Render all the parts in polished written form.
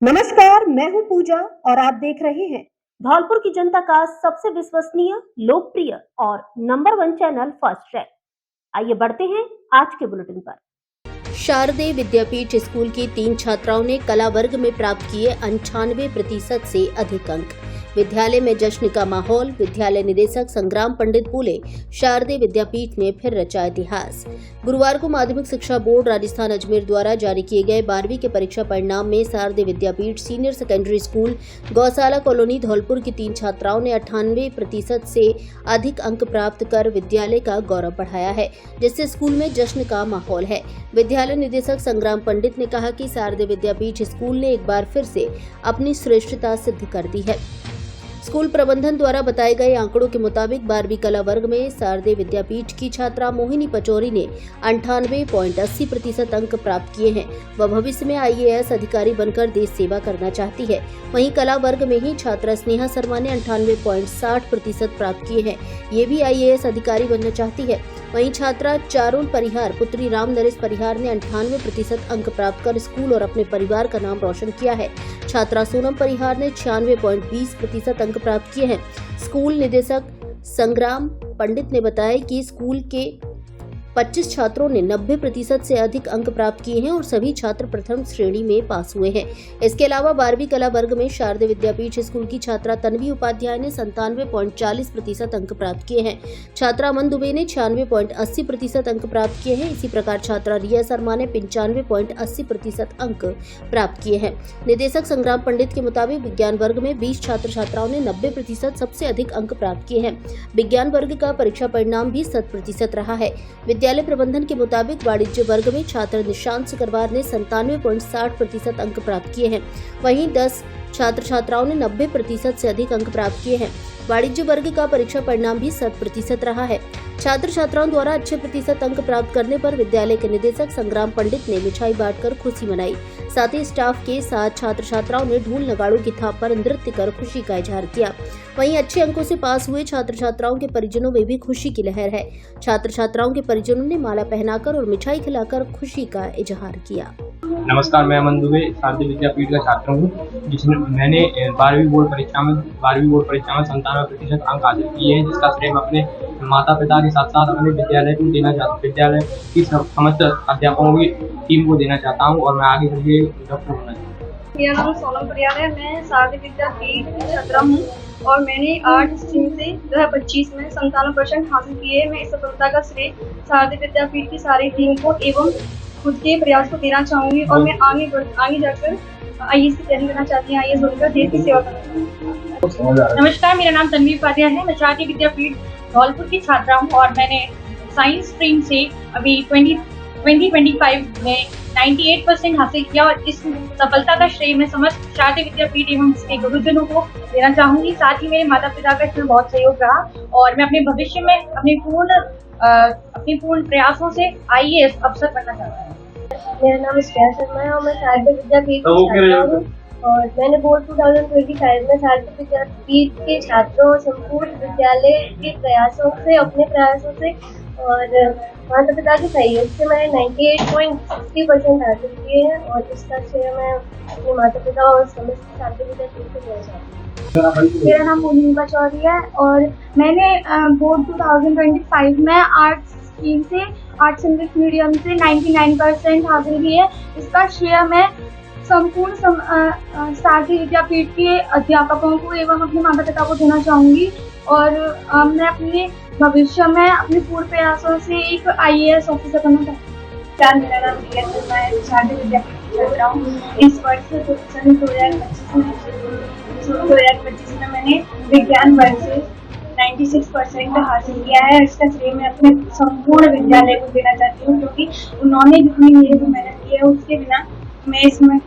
नमस्कार, मैं हूं पूजा और आप देख रहे हैं धौलपुर की जनता का सबसे विश्वसनीय, लोकप्रिय और नंबर 1 चैनल फर्स्ट ट्रैक। आइए बढ़ते हैं आज के बुलेटिन पर। शारदे विद्यापीठ स्कूल की 3 छात्राओं ने कला वर्ग में प्राप्त किए 98% से अधिक अंक। विद्यालय में जश्न का माहौल। विद्यालय निदेशक संग्राम पंडित बोले, शारदे विद्यापीठ ने फिर रचा इतिहास। गुरुवार को माध्यमिक शिक्षा बोर्ड राजस्थान अजमेर द्वारा जारी किए गए 12वीं के परीक्षा परिणाम में शारदे विद्यापीठ सीनियर सेकेंडरी स्कूल गौशाला कॉलोनी धौलपुर की 3 छात्राओं ने 98% से अधिक अंक प्राप्त कर विद्यालय का गौरव बढ़ाया है, जिससे स्कूल में जश्न का माहौल है। विद्यालय निदेशक संग्राम पंडित ने कहा कि शारदे विद्यापीठ स्कूल ने एक बार फिर से अपनी श्रेष्ठता सिद्ध कर दी है। स्कूल प्रबंधन द्वारा बताए गए आंकड़ों के मुताबिक 12वीं कला वर्ग में शारदे विद्यापीठ की छात्रा मोहिनी पचौरी ने 98.80% अंक प्राप्त किए हैं। वह भविष्य में IAS अधिकारी बनकर देश सेवा करना चाहती है। वहीं कला वर्ग में ही छात्रा स्नेहा शर्मा ने 98.60% प्राप्त किए हैं। ये भी IAS अधिकारी बनना चाहती है। वहीं छात्रा चारुल परिहार पुत्री राम नरेश परिहार ने 98% अंक प्राप्त कर स्कूल और अपने परिवार का नाम रोशन किया है। छात्रा सोनम परिहार ने 96.20% अंक प्राप्त किए हैं। स्कूल निदेशक संग्राम पंडित ने बताया कि स्कूल के 25 छात्रों ने 90% से अधिक अंक प्राप्त किए हैं और सभी छात्र प्रथम श्रेणी में पास हुए हैं। इसके अलावा 12वीं कला वर्ग में शारदे विद्यापीठ स्कूल की छात्रा तन्वी उपाध्याय ने 97.40% अंक प्राप्त किए हैं। छात्रा अमन दुबे ने 96.80% अंक प्राप्त किए हैं। इसी प्रकार छात्रा रिया शर्मा ने 95.80% अंक प्राप्त किए हैं। निदेशक संग्राम पंडित के मुताबिक विज्ञान वर्ग में 20 छात्र छात्राओं ने 90% सबसे अधिक अंक प्राप्त किए हैं। विज्ञान वर्ग का परीक्षा परिणाम भी 100% रहा है। विद्यालय प्रबंधन के मुताबिक वाणिज्य वर्ग में छात्र निशांत सिकरवार ने 97.60% अंक प्राप्त किए हैं। वहीं 10 छात्र छात्राओं ने 90% से अधिक अंक प्राप्त किए हैं। वाणिज्य वर्ग का परीक्षा परिणाम भी 100% रहा है। छात्र छात्राओं द्वारा अच्छे प्रतिशत अंक प्राप्त करने पर विद्यालय के निदेशक संग्राम पंडित ने मिठाई बांटकर खुशी मनाई। साथ ही स्टाफ के साथ छात्र छात्राओं ने ढोल नगाड़ों की थाप पर नृत्य कर खुशी का इजहार किया। वहीं अच्छे अंकों से पास हुए छात्र छात्राओं के परिजनों में भी खुशी की लहर है। छात्र छात्राओं के परिजनों ने माला पहनाकर और मिठाई खिलाकर खुशी का इजहार किया। नमस्कार, मैं अमन दुबे शारदे विद्यापीठ का छात्र हूँ, जिसमें मैंने 12वीं बोर्ड परीक्षा में 97% अंक हासिल किए हैं, जिसका श्रेय मैं अपने माता पिता के साथ साथ अपने विद्यालय को देना चाहता हूँ। विद्यालय की समस्त अध्यापकों की टीम को देना चाहता हूँ और मैं आगे चल के डॉक्टर बनना चाहता हूँ। मेरा नाम सोनम परिहार है। मैं शारदे विद्यापीठ की छात्रा हूँ और मैंने आर्ट स्ट्रीम से 2025 में 97% हासिल किए। मैं इस सफलता का श्रेय शारदे विद्यापीठ की सारी टीम को एवं खुद के प्रयास को देना चाहूँगी और मैं आगे जाकर IAS की तैयारी करना चाहती हूँ। IAS बनकर देश की सेवा करना। नमस्कार, मेरा नाम तन्वी उपाध्याय है। मैं शारदे विद्यापीठ धौलपुर की छात्रा हूँ और मैंने साइंस स्ट्रीम से अभी 2025 में 98% हासिल किया और इस सफलता का श्रेय मैं समस्त शारदे विद्यापीठ एवं इसके गुरुजनों को देना चाहूंगी। साथ ही मेरे माता पिता का इसमें बहुत सहयोग रहा और मैं अपने भविष्य में अपने पूर्ण प्रयासों से IAS अफसर बनना चाहती हूँ। मेरा नाम स्नेहा शर्मा है और मैं शारदे विद्यापीठ की छात्रा हूँ और मैंने बोर्ड 2025 में शारदे विद्यापीठ के छात्रों और संपूर्ण विद्यालय के अपने प्रयासों से और माता पिता के सहयोग से मैंने 98.60% हासिल किए हैं और इसका श्रेय मैं अपने माता पिता और समस्त शारदे विद्यापीठ को देना चाहती हूँ। मेरा नाम मोहिनी पचौरी है और मैंने बोर्ड 2025 में आर्ट्स स्ट्रीम से आर्ट्स इंग्लिश मीडियम से 99% हासिल किए। इसका श्रेय मैं संपूर्ण शारदे विद्यापीठ के अध्यापकों को एवं अपने माता पिता को देना चाहूँगी और मैं अपने भविष्य में अपने पूर्ण प्रयासों से एक IAS ऑफिसर बनना चाहती हूँ। मेरा नाम रिया शर्मा है, शारदे विद्यापीठ की छात्रा हूँ। इस वर्ष 2025 में मैंने विज्ञान वर्ग से 96% हासिल किया है। इसका श्रेय मैं अपने संपूर्ण विद्यालय को देना चाहती हूँ, क्योंकि उन्होंने जितनी मेरे को मेहनत की है उसके बिना मैं इसमें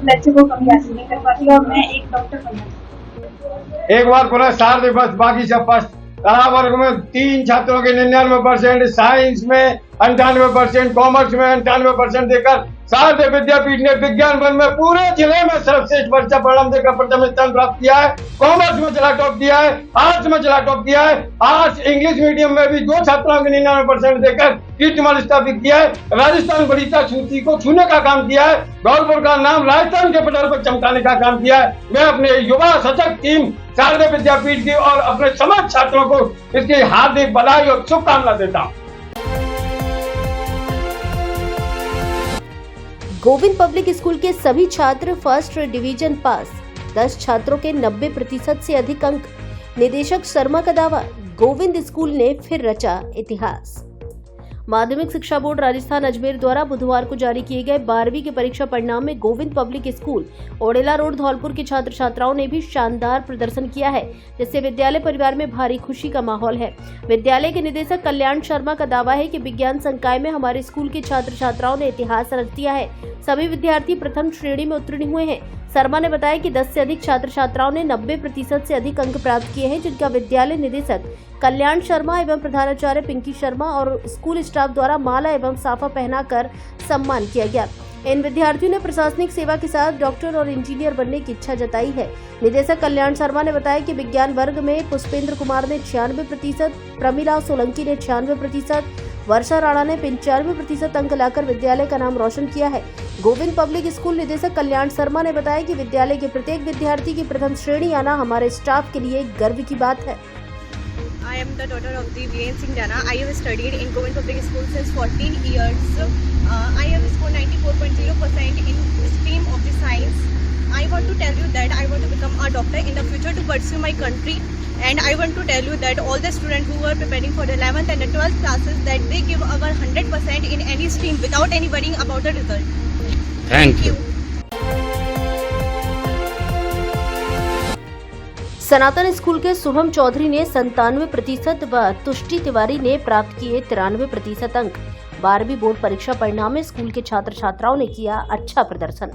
लक्ष्य को कभी हासिल नहीं कर पाती और मैं एक डॉक्टर बनना चाहती हूँ। एक बार पुनः शारदे बस बाकी सब फर्स्ट। कला वर्ग में 3 छात्रों के 99%, साइंस में 98%, कॉमर्स में 98% देकर शारदीय विद्यापीठ ने विज्ञान वर्ग में पूरे जिले में सर्वश्रेष्ठ परीक्षा परिणाम देकर प्रथम स्थान प्राप्त किया है। कॉमर्स में चला टॉप किया है, आर्ट्स में चला टॉप किया है। आर्ट्स इंग्लिश मीडियम में भी 2 छात्राओं के 99% देकर कीर्तिमान स्थापित किया है। राजस्थान वरीयता सूची को छूने का काम किया है। धौलपुर का नाम राजस्थान के पटल पर चमकाने का काम किया है। मैं अपने युवा सशक्त टीम शारदीय विद्यापीठ की और अपने समस्त छात्रों को इसकी हार्दिक बधाई और शुभकामना देता हूँ। गोविंद पब्लिक स्कूल के सभी छात्र फर्स्ट डिवीजन पास, 10 छात्रों के 90% से अधिक अंक। निदेशक शर्मा का दावा, गोविंद स्कूल ने फिर रचा इतिहास। माध्यमिक शिक्षा बोर्ड राजस्थान अजमेर द्वारा बुधवार को जारी किए गए 12वीं के परीक्षा परिणाम में Govind public school Odela road Dholpur के छात्र छात्राओं ने भी शानदार प्रदर्शन किया है, जिससे विद्यालय परिवार में भारी खुशी का माहौल है। विद्यालय के निदेशक कल्याण शर्मा का दावा है कि विज्ञान संकाय में हमारे स्कूल के छात्र छात्राओं ने इतिहास रच दिया है। सभी विद्यार्थी प्रथम श्रेणी में उत्तीर्ण हुए हैं। शर्मा ने बताया कि 10 से अधिक छात्र छात्राओं ने 90% से अधिक अंक प्राप्त किए हैं, जिनका विद्यालय निदेशक कल्याण शर्मा एवं प्रधानाचार्य पिंकी शर्मा और स्कूल स्टाफ द्वारा माला एवं साफा पहनाकर सम्मान किया गया। इन विद्यार्थियों ने प्रशासनिक सेवा के साथ डॉक्टर और इंजीनियर बनने की इच्छा जताई है। निदेशक कल्याण शर्मा ने बताया कि विज्ञान वर्ग में पुष्पेंद्र कुमार ने 96%, प्रमिला सोलंकी ने 96%, वर्षा राणा ने 95% अंक लाकर विद्यालय का नाम रोशन किया है। गोविंद पब्लिक स्कूल निदेशक कल्याण शर्मा ने बताया कि विद्यालय के प्रत्येक विद्यार्थी की प्रथम श्रेणी आना हमारे स्टाफ के लिए गर्व की बात है। I am the daughter of the Viren Singh Dana. I have studied in Govind Public School since 14 years. I have scored 94.0% in stream of the science. I want to tell you that I want to become a doctor in the future to pursue my country. And I want to tell you that all the students who are preparing for the 11th and the 12th classes, that they give our 100% in any stream without any worrying about the result. Thank you. Sanatan school के शुभम चौधरी ने 97% व तुष्टि तिवारी ने प्राप्त किए 93% अंक। 12वीं board परीक्षा परिणाम में स्कूल के छात्र छात्राओं ने किया अच्छा प्रदर्शन।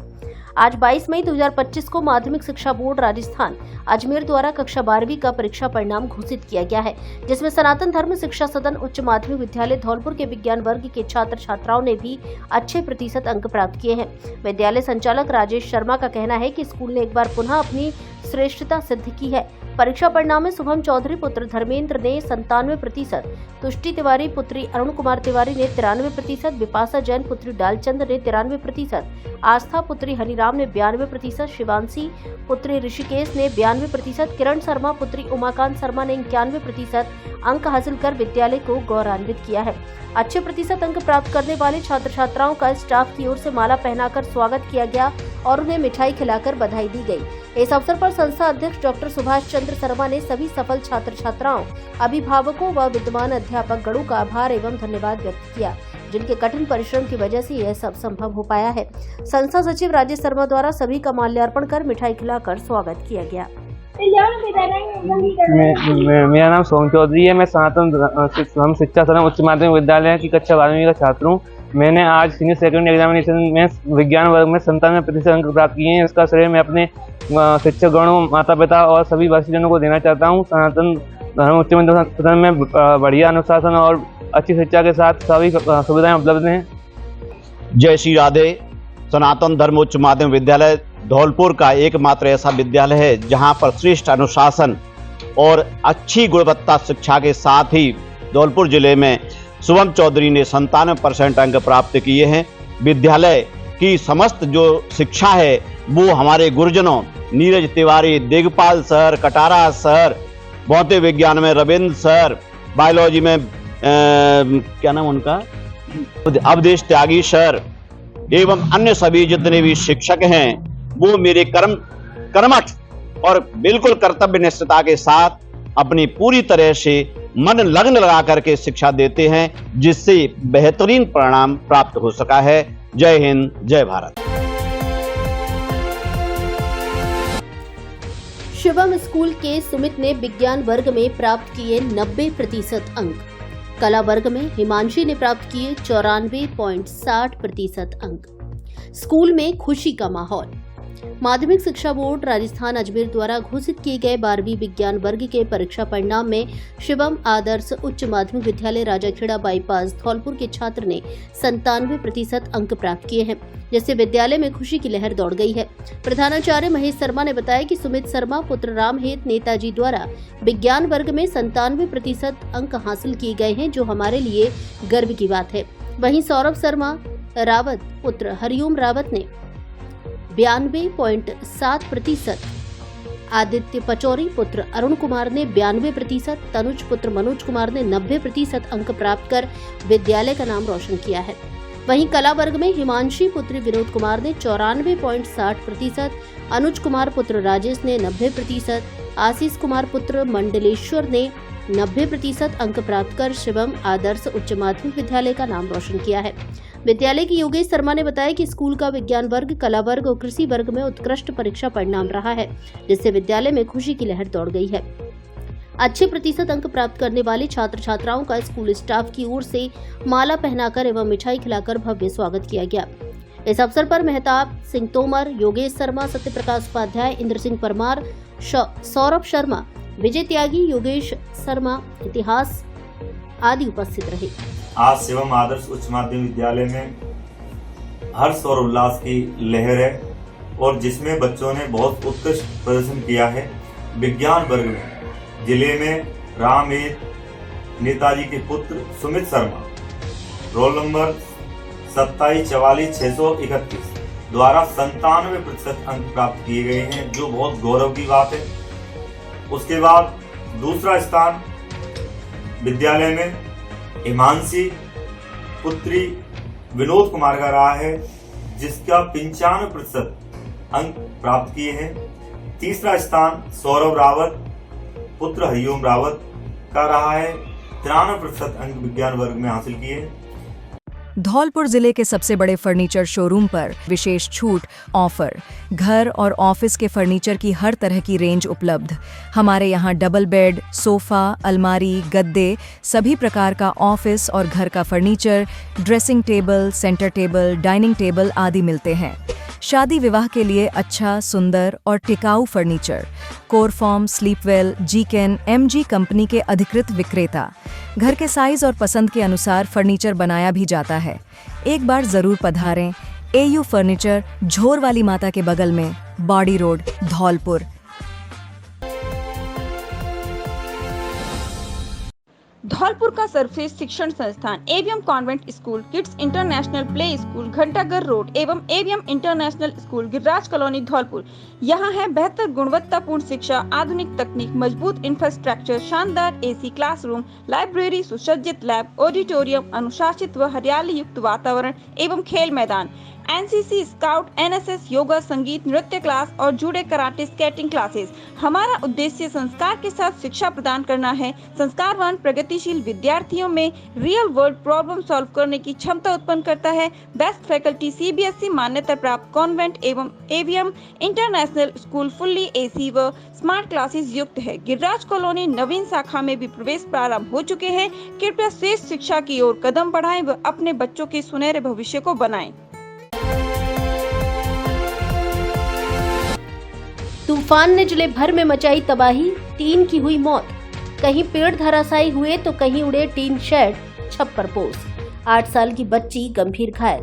आज 22 मई 2025 को माध्यमिक शिक्षा बोर्ड राजस्थान अजमेर द्वारा कक्षा 12वीं का परीक्षा परिणाम घोषित किया गया है, जिसमें सनातन धर्म शिक्षा सदन उच्च माध्यमिक विद्यालय धौलपुर के विज्ञान वर्ग के छात्र छात्राओं ने भी अच्छे प्रतिशत अंक प्राप्त किए हैं। विद्यालय संचालक राजेश शर्मा का कहना है कि स्कूल ने एक बार पुनः अपनी श्रेष्ठता सिद्ध की है। परीक्षा परिणाम में शुभम चौधरी पुत्र धर्मेंद्र ने 97%, तुष्टि तिवारी पुत्री अरुण कुमार तिवारी ने 93%, विपाशा जैन पुत्री डालचंद ने 93%, आस्था पुत्री हरिराम ने 92%, शिवांशी पुत्री ऋषिकेश ने 92%, किरण शर्मा पुत्री उमाकांत शर्मा ने 91% अंक हासिल कर विद्यालय को गौरवान्वित किया है। अच्छे प्रतिशत अंक प्राप्त करने वाले छात्र छात्राओं का स्टाफ की ओर से माला पहनाकर स्वागत किया गया और उन्हें मिठाई खिलाकर बधाई दी गई। इस अवसर पर संस्था अध्यक्ष डॉक्टर सुभाष चंद्र शर्मा ने सभी सफल छात्र छात्राओं, अभिभावकों व विद्वान अध्यापक गणों का आभार एवं धन्यवाद व्यक्त किया, जिनके कठिन परिश्रम की वजह से यह सब संभव हो पाया है। संस्था सचिव राजेश शर्मा द्वारा सभी का माल्यार्पण कर मिठाई खिलाकर स्वागत किया गया। मेरा नाम सोम चौधरी है। मैं सनातन शिक्षा सदन उच्च माध्यमिक विद्यालय की कक्षा 12वीं का छात्र हूँ। मैंने आज सीनियर सेकेंडरी एग्जामिनेशन में विज्ञान वर्ग में 97% अंक प्राप्त किए हैं। इसका श्रेय मैं अपने शिक्षकगणों, माता पिता और सभी वरिष्ठजनों को देना चाहता हूँ। सनातन धर्म उच्च माध्यमिक सदन में बढ़िया अनुशासन और अच्छी शिक्षा के साथ सभी सुविधाएं उपलब्ध हैं। जय श्री राधे। सनातन धर्म उच्च माध्यमिक विद्यालय धौलपुर का एकमात्र ऐसा विद्यालय है जहां पर श्रेष्ठ अनुशासन और अच्छी गुणवत्ता शिक्षा के साथ ही धौलपुर जिले में शुभम चौधरी ने 97% अंक प्राप्त किए हैं। विद्यालय की समस्त जो शिक्षा है वो हमारे गुरुजनों नीरज तिवारी, देगपाल सर, कटारा सर, भौतिक विज्ञान में रविंद्र सर, बायोलॉजी में क्या नाम उनका, अवधेश त्यागी सर एवं अन्य सभी जितने भी शिक्षक हैं वो मेरे कर्मठ और बिल्कुल कर्तव्य निष्ठता के साथ अपनी पूरी तरह से मन लगन लगा करके शिक्षा देते हैं, जिससे बेहतरीन परिणाम प्राप्त हो सका है। जय हिंद, जय भारत। शिवम स्कूल के सुमित ने विज्ञान वर्ग में प्राप्त किए 90% अंक। कला वर्ग में हिमांशी ने प्राप्त किए 94.60% अंक। स्कूल में खुशी का माहौल। माध्यमिक शिक्षा बोर्ड राजस्थान अजमेर द्वारा घोषित किए गए 12वीं विज्ञान वर्ग के परीक्षा परिणाम में शिवम आदर्श उच्च माध्यमिक विद्यालय राजाखेड़ा बाईपास धौलपुर के छात्र ने 97% अंक प्राप्त किए हैं, जिससे विद्यालय में खुशी की लहर दौड़ गई है। प्रधानाचार्य महेश शर्मा ने बताया कि सुमित शर्मा पुत्र रामहेत नेताजी द्वारा विज्ञान वर्ग में 97% अंक हासिल किए गए हैं, जो हमारे लिए गर्व की बात है। वहीं सौरभ शर्मा रावत पुत्र हरिओम रावत ने 92.7%, आदित्य पचौरी पुत्र अरुण कुमार ने 92%, तनुज पुत्र मनोज कुमार ने 90% अंक प्राप्त कर विद्यालय का नाम रोशन किया है। वहीं कला वर्ग में हिमांशी पुत्र विनोद कुमार ने 94.60%, अनुज कुमार पुत्र राजेश ने 90%, आशीष कुमार पुत्र मंडलेश्वर ने 90% अंक प्राप्त कर शिवम आदर्श उच्च माध्यमिक विद्यालय का नाम रोशन किया है। विद्यालय की योगेश शर्मा ने बताया कि स्कूल का विज्ञान वर्ग, कला वर्ग और कृषि वर्ग में उत्कृष्ट परीक्षा परिणाम रहा है, जिससे विद्यालय में खुशी की लहर दौड़ गई है। अच्छे प्रतिशत अंक प्राप्त करने वाले छात्र छात्राओं का स्कूल स्टाफ की ओर से माला पहनाकर एवं मिठाई खिलाकर भव्य स्वागत किया गया। इस अवसर पर मेहताब सिंह तोमर, योगेश शर्मा, सत्य प्रकाश उपाध्याय, इंद्र सिंह परमार, सौरभ शर्मा, विजय त्यागी, योगेश शर्मा, इतिहास आदि उपस्थित रहे। आज शिवम आदर्श उच्च माध्यमिक विद्यालय में हर्ष और उल्लास की लहर है और जिसमें बच्चों ने बहुत उत्कृष्ट प्रदर्शन किया है। विज्ञान वर्ग में जिले में रामहेत नेताजी के पुत्र सुमित शर्मा रोल नंबर 2744-631 द्वारा 97% अंक प्राप्त किए गए हैं, जो बहुत गौरव की बात है। उसके बाद दूसरा स्थान विद्यालय में हिमांशी पुत्री विनोद कुमार का रहा है, जिसका 95% अंक प्राप्त किए हैं। तीसरा स्थान सौरभ रावत पुत्र हरिओम रावत का रहा है, 93% अंक विज्ञान वर्ग में हासिल किए हैं। धौलपुर जिले के सबसे बड़े फर्नीचर शोरूम पर विशेष छूट ऑफर, घर और ऑफिस के फर्नीचर की हर तरह की रेंज उपलब्ध। हमारे यहाँ डबल बेड, सोफा, अलमारी, गद्दे, सभी प्रकार का ऑफिस और घर का furniture, dressing table, centre table, dining table आदि मिलते हैं। शादी विवाह के लिए अच्छा, सुंदर और टिकाऊ फर्नीचर। कोरफॉर्म, स्लीपवेल, जीकेन, एमजी कंपनी के अधिकृत विक्रेता। घर के साइज और पसंद के अनुसार फर्नीचर बनाया भी जाता है। एक बार जरूर पधारें। एयू फर्नीचर, झोर वाली माता के बगल में, बॉडी रोड, धौलपुर। धौलपुर का सर्वश्रेष्ठ शिक्षण संस्थान AVM convent school, kids international play school, घंटाघर रोड एवं AVM international school, Giriraj colony, Dholpur. यहाँ है बेहतर गुणवत्तापूर्ण शिक्षा, आधुनिक तकनीक, मजबूत इंफ्रास्ट्रक्चर, शानदार एसी क्लासरूम, लाइब्रेरी, सुसज्जित लैब, ऑडिटोरियम, अनुशासित व हरियाली युक्त वातावरण एवं खेल मैदान, एनसीसी, स्काउट, एनएसएस, योगा, संगीत, नृत्य क्लास और जूडो, कराटे, स्केटिंग क्लासेस। हमारा उद्देश्य संस्कार के साथ शिक्षा प्रदान करना है। संस्कारवान प्रगतिशील विद्यार्थियों में रियल वर्ल्ड प्रॉब्लम सॉल्व करने की क्षमता उत्पन्न करता है। बेस्ट फैकल्टी सीबीएसई मान्यता प्राप्त कॉन्वेंट एवं AVM international school fully AC व स्मार्ट क्लासेस युक्त है। गिरिराज कॉलोनी नवीन शाखा में भी प्रवेश प्रारंभ हो चुके हैं। कृपया श्रेष्ठ शिक्षा की ओर कदम बढ़ाएं व अपने बच्चों के सुनहरे भविष्य को बनाएं। तूफान ने जिले भर में मचाई तबाही, 3 की हुई मौत। कहीं पेड़ धराशायी हुए तो कहीं उड़े टीन शेड, छप्पर पोस। 8 साल की बच्ची गंभीर घायल।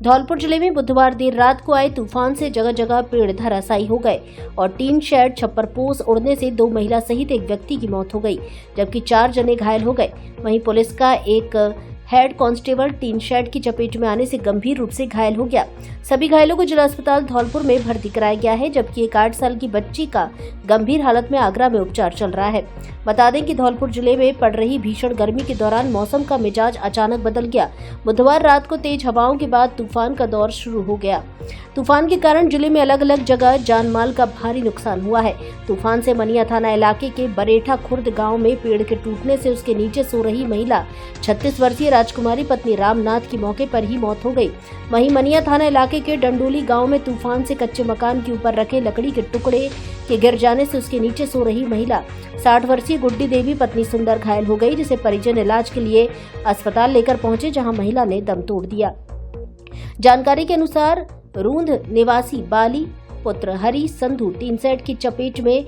धौलपुर जिले में बुधवार देर रात को आए तूफान से जगह जगह पेड़ धराशायी हो गए और टीन शेड, छप्पर पोस उड़ने से 2 महिला सहित एक व्यक्ति की मौत हो गई, जबकि 4 जने घायल हो गए। वहीं पुलिस का एक हेड कांस्टेबल टीन शेड की चपेट में आने से गंभीर रूप से घायल हो गया। सभी घायलों को जिला अस्पताल धौलपुर में भर्ती कराया गया है, जबकि एक 8 साल की बच्ची का गंभीर हालत में आगरा में उपचार चल रहा है। बता दें कि धौलपुर जिले में पड़ रही भीषण गर्मी के दौरान मौसम का मिजाज अचानक बदल गया। बुधवार रात को तेज हवाओं के बाद तूफान का दौर शुरू हो गया। तूफान के कारण जिले में अलग अलग जगह जान माल का भारी नुकसान हुआ है। तूफान से मनिया थाना इलाके के बरेठा खुर्द गांव में पेड़ के टूटने से उसके नीचे सो रही महिला 36 वर्षीय राजकुमारी पत्नी रामनाथ की मौके पर ही मौत हो गई। वहीं मनिया थाना इलाके के डंडोली गांव में तूफान से कच्चे मकान के ऊपर रखे लकड़ी के टुकड़े के गिर जाने से उसके नीचे सो रही महिला 60 वर्षीय गुड्डी देवी पत्नी सुंदर घायल हो गई, जिसे परिजन इलाज के लिए अस्पताल लेकर पहुंचे, जहां महिला ने दम तोड़ दिया। जानकारी के अनुसार रूंद निवासी बाली पुत्र हरी संधू टीन शेड की चपेट में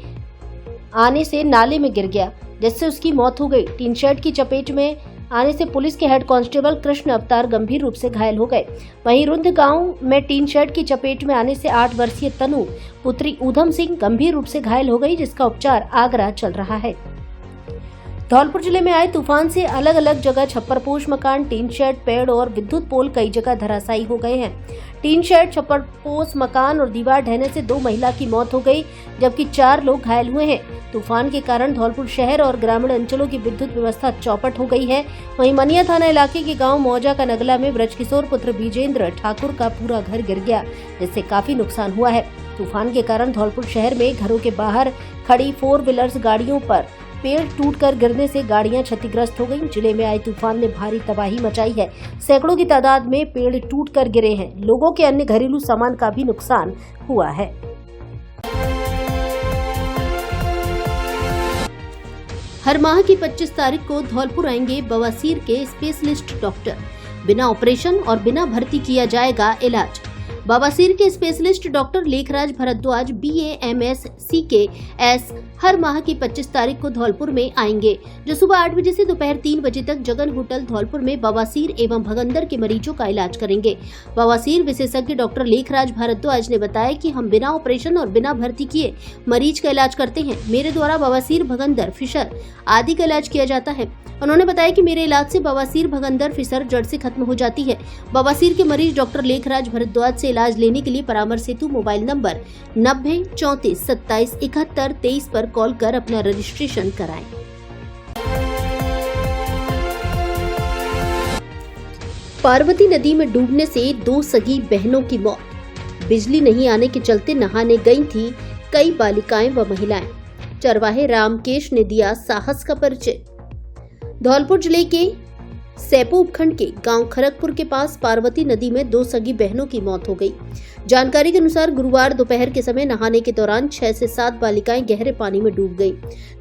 आने से नाले में गिर गया, जिससे उसकी मौत हो गई। टीन शेड की चपेट में आने से पुलिस के हेड कांस्टेबल कृष्ण अवतार गंभीर रूप से घायल हो गए। वहीं रुंद गांव में टीन शेड की चपेट में आने से 8 वर्षीय तनु पुत्री ऊधम सिंह गंभीर रूप से घायल हो गई, जिसका उपचार आगरा चल रहा है। धौलपुर जिले में आए तूफान से अलग अलग जगह छप्परपोश मकान, टीन शेड, पेड़ और विद्युत पोल कई जगह धराशायी हो गए हैं। टीन शेड, छप्परपोश मकान और दीवार ढहने से 2 महिला की मौत हो गई, जबकि 4 लोग घायल हुए हैं। तूफान के कारण धौलपुर शहर और ग्रामीण अंचलों की विद्युत व्यवस्था चौपट हो गई है। वहीं मनिया थाना इलाके के गांव मौजा का नगला में ब्रजकिशोर पुत्र विजेंद्र ठाकुर का पूरा घर गिर गया, जिससे काफी नुकसान हुआ है। तूफान के कारण धौलपुर शहर में घरों के बाहर खड़ी 4 व्हीलर्स गाड़ियों पर पेड़ टूटकर गिरने से गाड़ियां क्षतिग्रस्त हो गईं। जिले में आए तूफान ने भारी तबाही मचाई है। सैकड़ों की तादाद में पेड़ टूटकर गिरे हैं। लोगों के अन्य घरेलू सामान का भी नुकसान हुआ है। हर माह की 25 तारीख को धौलपुर आएंगे बवासीर के स्पेशलिस्ट डॉक्टर। बिना ऑपरेशन और बिना भर्ती किया जाएगा इलाज। बवासीर के specialist doctor Lekhraj Bhardwaj BA MS CKS हर माह की 25 तारीख को धौलपुर में आएंगे, जो सुबह 8 बजे से दोपहर 3 बजे तक जगन होटल धौलपुर में बवासीर एवं भगंदर के मरीजों का इलाज करेंगे। बवासीर विशेषज्ञ डॉक्टर लेखराज भारद्वाज ने बताया कि हम बिना ऑपरेशन और बिना भर्ती किए मरीज का इलाज करते हैं। मेरे द्वारा बवासीर, भगंदर, फिशर आदि का इलाज किया जाता है। उन्होंने बताया कि मेरे इलाज से बवासीर, भगंदर, फिशर जड़ से खत्म हो जाती है। बवासीर के मरीज डॉक्टर लेखराज भारद्वाज से इलाज लेने के लिए परामर्श हेतु मोबाइल नंबर 90 34 27 71 23 पर कॉल कर अपना रजिस्ट्रेशन कराएं। पार्वती नदी में डूबने से 2 सगी बहनों की मौत। बिजली नहीं आने के चलते नहाने गई थी कई बालिकाएं व महिलाएं। चरवाहे रामकेश ने दिया साहस का परिचय। धौलपुर जिले के सैपो उपखंड के गांव खरगपुर के पास पार्वती नदी में 2 सगी बहनों की मौत हो गई। जानकारी के अनुसार गुरुवार दोपहर के समय नहाने के दौरान 6 से 7 बालिकाएं गहरे पानी में डूब गई।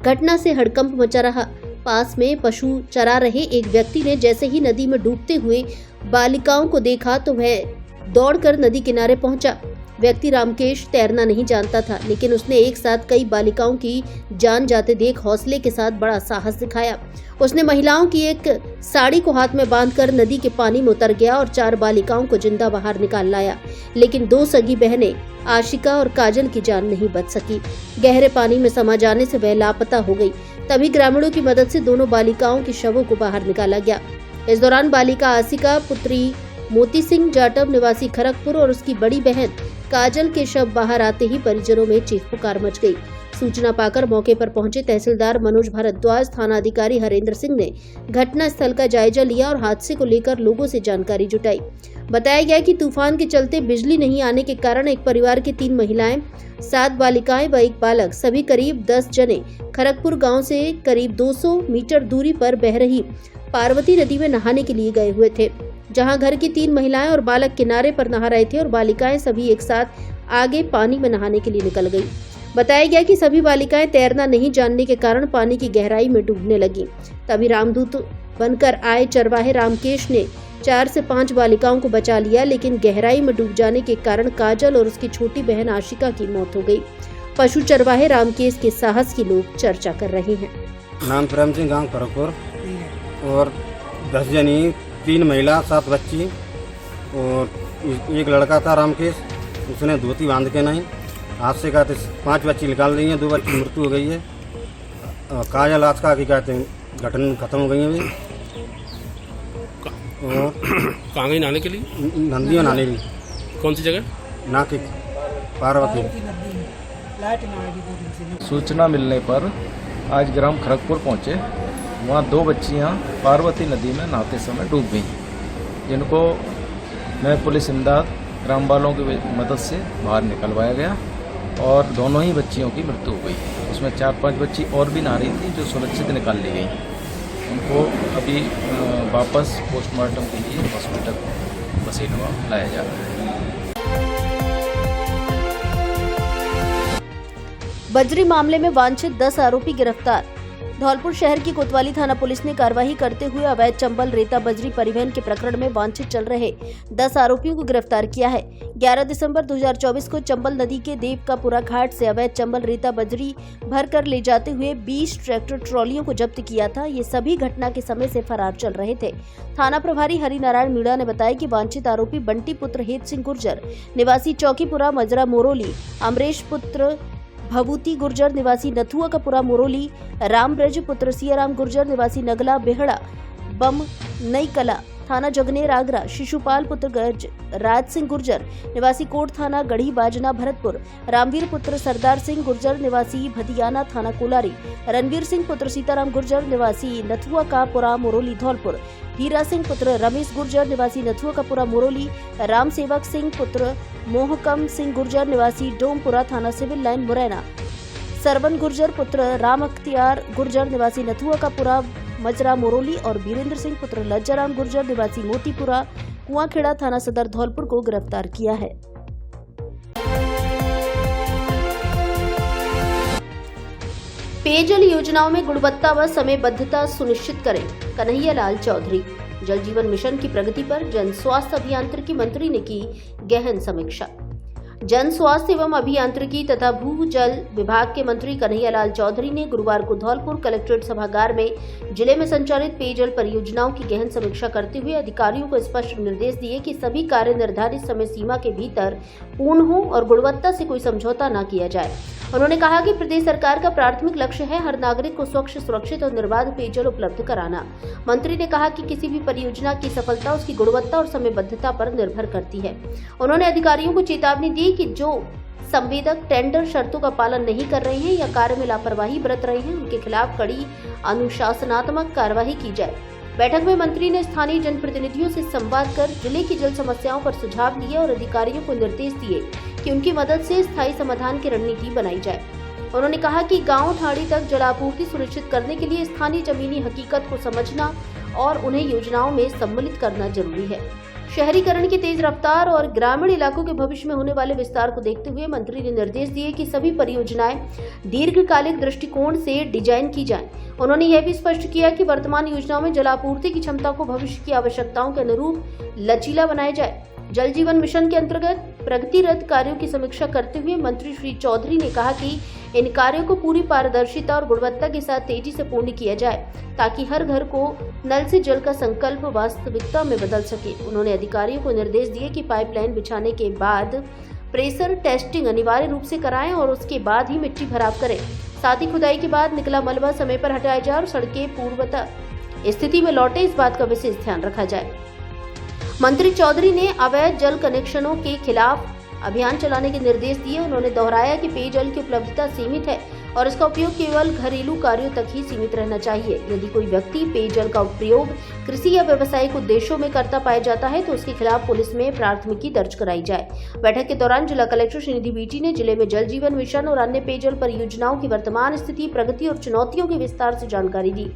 घटना से हड़कंप मचा रहा। पास में पशु चरा रहे एक व्यक्ति ने जैसे ही नदी में डूबते हुए बालिकाओं को देखा तो वह दौड़कर नदी किनारे पहुंचा। व्यक्ति रामकेश तैरना नहीं जानता था, लेकिन उसने एक साथ कई बालिकाओं की जान जाते देख हौसले के साथ बड़ा साहस दिखाया। उसने महिलाओं की एक साड़ी को हाथ में बांधकर नदी के पानी में उतर गया और 4 बालिकाओं को जिंदा बाहर निकाल लाया, लेकिन 2 सगी बहनें आशिका और काजल की जान नहीं बच सकी। गहरे पानी में समा जाने से वह लापता हो गई। तभी ग्रामीणों की मदद से दोनों बालिकाओं के शवों को बाहर निकाला गया। इस दौरान बालिका आशिका पुत्री मोती सिंह जाटव निवासी खरगपुर और उसकी बड़ी बहन काजल के शव बाहर आते ही परिजनों में चीख पुकार मच गई। सूचना पाकर मौके पर पहुंचे तहसीलदार मनोज भारद्वाज, थाना अधिकारी हरेंद्र सिंह ने घटना स्थल का जायजा लिया और हादसे को लेकर लोगों से जानकारी जुटाई। बताया गया कि तूफान के चलते बिजली नहीं आने के कारण एक परिवार की 3 महिलाएं, 7 बालिकाएं व एक बालक, सभी करीब 10 जने खरगपुर गाँव से करीब 200 मीटर दूरी पर बह रही पार्वती नदी में नहाने के लिए गए हुए थे, जहां घर की 3 महिलाएं और बालक किनारे पर नहा रहे थे और बालिकाएं सभी एक साथ आगे पानी में नहाने के लिए निकल गईं। बताया गया कि सभी बालिकाएं तैरना नहीं जानने के कारण पानी की गहराई में डूबने लगी। तभी रामदूत बनकर आए चरवाहे रामकेश ने 4 से 5 बालिकाओं को बचा लिया, लेकिन गहराई में डूब जाने के कारण काजल और उसकी छोटी बहन आशिका की मौत हो गई। पशु चरवाहे रामकेश के साहस की लोग चर्चा कर रहे हैं। नाम प्रेम सिंह, गाँव खरगपुर, और 10 जनी, 3 महिला, 7 बच्ची और एक लड़का था रामकेश, उसने धोती बांध के नहीं हाथ से कहते 5 बच्ची निकाल रही हैं, 2 बच्ची मृत्यु हो गई है। काजल आजका की कहते हैं घटना खत्म हो गई है अभी। और कहाँ गई नहाने के लिए? नंदियों नहाने की। कौन सी जगह? नाके पार्वती। सूचना मिलने पर आज ग्राम खरगपुर पहुँचे। वहाँ 2 बच्चियाँ पार्वती नदी में नहाते समय डूब गईं, जिनको मैं पुलिस इमदाद ग्राम वालों की मदद से बाहर निकलवाया गया और दोनों ही बच्चियों की मृत्यु हो गई। उसमें 4-5 बच्ची और भी नहा रही थी जो सुरक्षित निकाल ली गई। उनको अभी वापस पोस्टमार्टम के लिए हॉस्पिटल बसेनवा लाया जा रहा है। बजरी मामले में वांछित 10 आरोपी गिरफ्तार। धौलपुर शहर की कोतवाली थाना पुलिस ने कार्रवाई करते हुए अवैध चंबल रेता बजरी परिवहन के प्रकरण में वांछित चल रहे 10 आरोपियों को गिरफ्तार किया है। 11 दिसंबर 2024 को चंबल नदी के देवकापुरा घाट से अवैध चंबल रेता बजरी भरकर ले जाते हुए 20 ट्रैक्टर ट्रॉलियों को जब्त किया था। ये सभी घटना के समय से फरार चल रहे थे। थाना प्रभारी हरिनारायण मीणा ने बताया कि वांछित आरोपी बंटी पुत्र हेत सिंह गुर्जर निवासी चौकीपुरा मजरा मोरोली, अमरेश पुत्र भभूति गुर्जर निवासी नथुआ का पुरा मोरोली, रामब्रज पुत्र सियाराम गुर्जर निवासी नगला बेहड़ा बम नई कला थाना जगनेर आगरा, शिशुपाल पुत्र गज राज सिंह गुर्जर निवासी कोट थाना गढ़ी बाजना भरतपुर, रामवीर पुत्र सरदार सिंह गुर्जर निवासी भदियाना थाना कोलारी, रणवीर सिंह पुत्र सीताराम गुर्जर निवासी नथुआ का पुरा मोरोली धौलपुर, हीरा सिंह पुत्र रमेश गुर्जर निवासी नथुआ का पुरा मोरोली, राम सेवक सिंह पुत्र मोहकम सिंह गुर्जर निवासी डोमपुरा थाना सिविल लाइन मुरैना, सरवन गुर्जर पुत्र राम अख्तियार गुर्जर निवासी नथुआ का पुरा मजरा मोरोली और वीरेंद्र सिंह पुत्र लज्जाराम गुर्जर निवासी मोतीपुरा कुआंखेड़ा थाना सदर धौलपुर को गिरफ्तार किया है। पेयजल योजनाओं में गुणवत्ता व समयबद्धता सुनिश्चित करें, कन्हैया लाल चौधरी। जल जीवन मिशन की प्रगति पर जन स्वास्थ्य अभियांत्रिकी मंत्री ने की गहन समीक्षा। जन स्वास्थ्य एवं अभियांत्रिकी तथा भू जल विभाग के मंत्री कन्हैया लाल चौधरी ने गुरुवार को धौलपुर कलेक्ट्रेट सभागार में जिले में संचालित पेयजल परियोजनाओं की गहन समीक्षा करते हुए अधिकारियों को स्पष्ट निर्देश दिए कि सभी कार्य निर्धारित समय सीमा के भीतर पूर्ण हो और गुणवत्ता से कोई समझौता न किया जाए। उन्होंने कहा कि प्रदेश सरकार का प्राथमिक लक्ष्य है हर नागरिक को स्वच्छ, सुरक्षित और निर्बाध पेयजल उपलब्ध कराना। मंत्री ने कहा कि किसी भी परियोजना की सफलता उसकी गुणवत्ता और समयबद्धता पर निर्भर करती है। उन्होंने अधिकारियों को चेतावनी दी कि जो संवेदक टेंडर शर्तों का पालन नहीं कर रहे हैं या कार्य में लापरवाही बरत रहे हैं, उनके खिलाफ कड़ी अनुशासनात्मक कार्रवाई की जाए। बैठक में मंत्री ने स्थानीय जनप्रतिनिधियों से संवाद कर जिले की जल समस्याओं पर सुझाव लिए और अधिकारियों को निर्देश दिए कि उनकी मदद से स्थायी समाधान की रणनीति बनाई जाए। उन्होंने कहा कि गांव ठाड़ी तक जलापूर्ति सुनिश्चित करने के लिए स्थानीय जमीनी हकीकत को समझना और उन्हें योजनाओं में सम्मिलित करना जरूरी है। शहरीकरण की तेज रफ्तार और ग्रामीण इलाकों के भविष्य में होने वाले विस्तार को देखते हुए मंत्री ने निर्देश दिए कि सभी परियोजनाएं दीर्घकालिक दृष्टिकोण से डिजाइन की जाएं। उन्होंने यह भी स्पष्ट किया कि वर्तमान योजनाओं में जलापूर्ति की क्षमता को भविष्य की आवश्यकताओं के अनुरूप लचीला बनाया जाए। जल जीवन मिशन के अंतर्गत प्रगतिरत कार्यों की समीक्षा करते हुए मंत्री श्री चौधरी ने कहा कि इन कार्यों को पूरी पारदर्शिता और गुणवत्ता के साथ तेजी से पूर्ण किया जाए ताकि हर घर को नल से जल का संकल्प वास्तविकता में बदल सके। उन्होंने अधिकारियों को निर्देश दिए कि पाइपलाइन बिछाने के बाद प्रेशर टेस्टिंग अनिवार्य रूप से कराएं और उसके बाद ही मिट्टी भराव करें। साथ ही खुदाई के बाद निकला मलबा समय पर हटाया जाए और सड़कें पूर्ववत स्थिति में लौटे, इस बात का विशेष ध्यान रखा जाए। मंत्री चौधरी ने अवैध जल कनेक्शनों के खिलाफ अभियान चलाने के निर्देश दिए। उन्होंने दोहराया कि पेयजल की उपलब्धता सीमित है और इसका उपयोग केवल घरेलू कार्यों तक ही सीमित रहना चाहिए। यदि कोई व्यक्ति पेयजल का उपयोग कृषि या व्यावसायिक उद्देश्यों में करता पाया जाता है तो उसके खिलाफ पुलिस में प्राथमिकी दर्ज कराई जाए। बैठक के दौरान जिला कलेक्टर श्रीनिधि बीटी ने जिले में जल जीवन मिशन और अन्य पेयजल परियोजनाओं की वर्तमान स्थिति, प्रगति और चुनौतियों की विस्तार से जानकारी दी।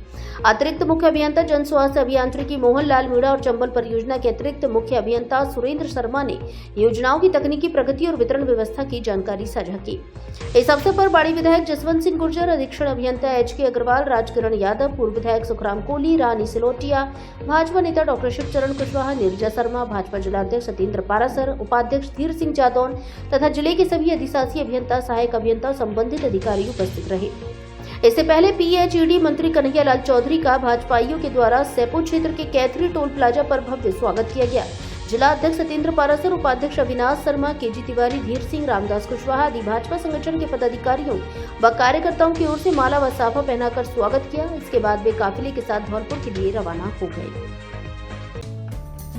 अतिरिक्त मुख्य अभियंता जन स्वास्थ्य अभियांत्रिकी मोहन लाल मीणा और चंबल परियोजना के अतिरिक्त मुख्य अभियंता सुरेंद्र शर्मा ने योजनाओं की तकनीकी प्रगति और वितरण व्यवस्था की जानकारी साझा की। इस अवसर पर बाड़ी विधायक जसवंत सिंह गुर्जर, अधीक्षण अभियंता एच.के. अग्रवाल, राजकिरण यादव, पूर्व विधायक सुखराम कोहली, रानी सिलोटिया, भाजपा नेता डॉक्टर शिवचरण कुशवाहा, नीरजा शर्मा, भाजपा जिलाध्यक्ष सत्येंद्र पारासर, उपाध्यक्ष धीर सिंह जादौन तथा जिले के सभी अधिशासी अभियंता, सहायक अभियंता, संबंधित अधिकारी उपस्थित रहे। इससे पहले पीएचईडी मंत्री कन्हैया लाल चौधरी का भाजपाइयों के द्वारा सेपो क्षेत्र के कैथरी टोल प्लाजा पर भव्य स्वागत किया गया। जिला अध्यक्ष सत्येंद्र पारासर, उपाध्यक्ष अविनाश शर्मा, केजी तिवारी, धीर सिंह, रामदास कुशवाहा आदि भाजपा संगठन के पदाधिकारियों व कार्यकर्ताओं की ओर से माला व साफा पहनाकर स्वागत किया। इसके बाद वे काफिले के साथ धौलपुर के लिए रवाना हो गए।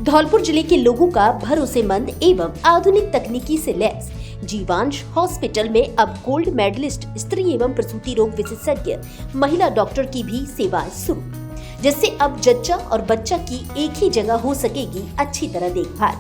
धौलपुर जिले के लोगों का भरोसेमंद एवं आधुनिक तकनीकी से लैस जीवांश हॉस्पिटल में अब गोल्ड मेडलिस्ट स्त्री एवं प्रसूति रोग विशेषज्ञ महिला डॉक्टर की भी सेवाएं शुरू, जिससे अब जच्चा और बच्चा की एक ही जगह हो सकेगी अच्छी तरह देखभाल।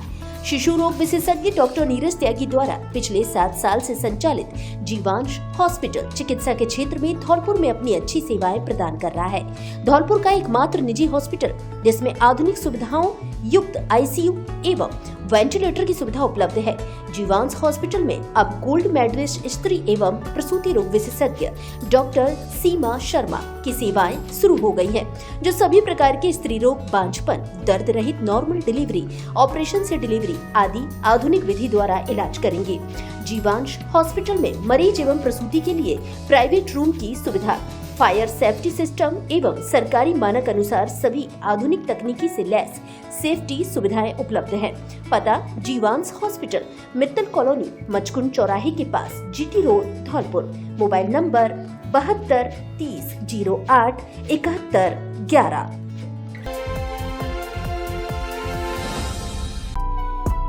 शिशु रोग विशेषज्ञ डॉक्टर नीरज त्यागी द्वारा पिछले 7 साल से संचालित जीवांश हॉस्पिटल चिकित्सा के क्षेत्र में धौलपुर में अपनी अच्छी सेवाएं प्रदान कर रहा है। धौलपुर का एकमात्र निजी हॉस्पिटल जिसमें आधुनिक सुविधाओं युक्त आईसीयू एवं वेंटिलेटर की सुविधा उपलब्ध है। जीवांश हॉस्पिटल में अब गोल्ड मेडलिस्ट स्त्री एवं प्रसूति रोग विशेषज्ञ डॉक्टर सीमा शर्मा की सेवाएं शुरू हो गई हैं, जो सभी प्रकार के स्त्री रोग, बांझपन, दर्द रहित नॉर्मल डिलीवरी, ऑपरेशन से डिलीवरी आदि आधुनिक विधि द्वारा इलाज करेंगे। जीवांश हॉस्पिटल में मरीज एवं प्रसूति के लिए प्राइवेट रूम की सुविधा, फायर सेफ्टी सिस्टम एवं सरकारी मानक अनुसार सभी आधुनिक तकनीकी से लैस सेफ्टी सुविधाएं उपलब्ध हैं। पता जीवांश हॉस्पिटल, मित्तल कॉलोनी, मचकुंड चौराहे के पास, GT road, Dholpur. Mobile number 72 30 08 71 11।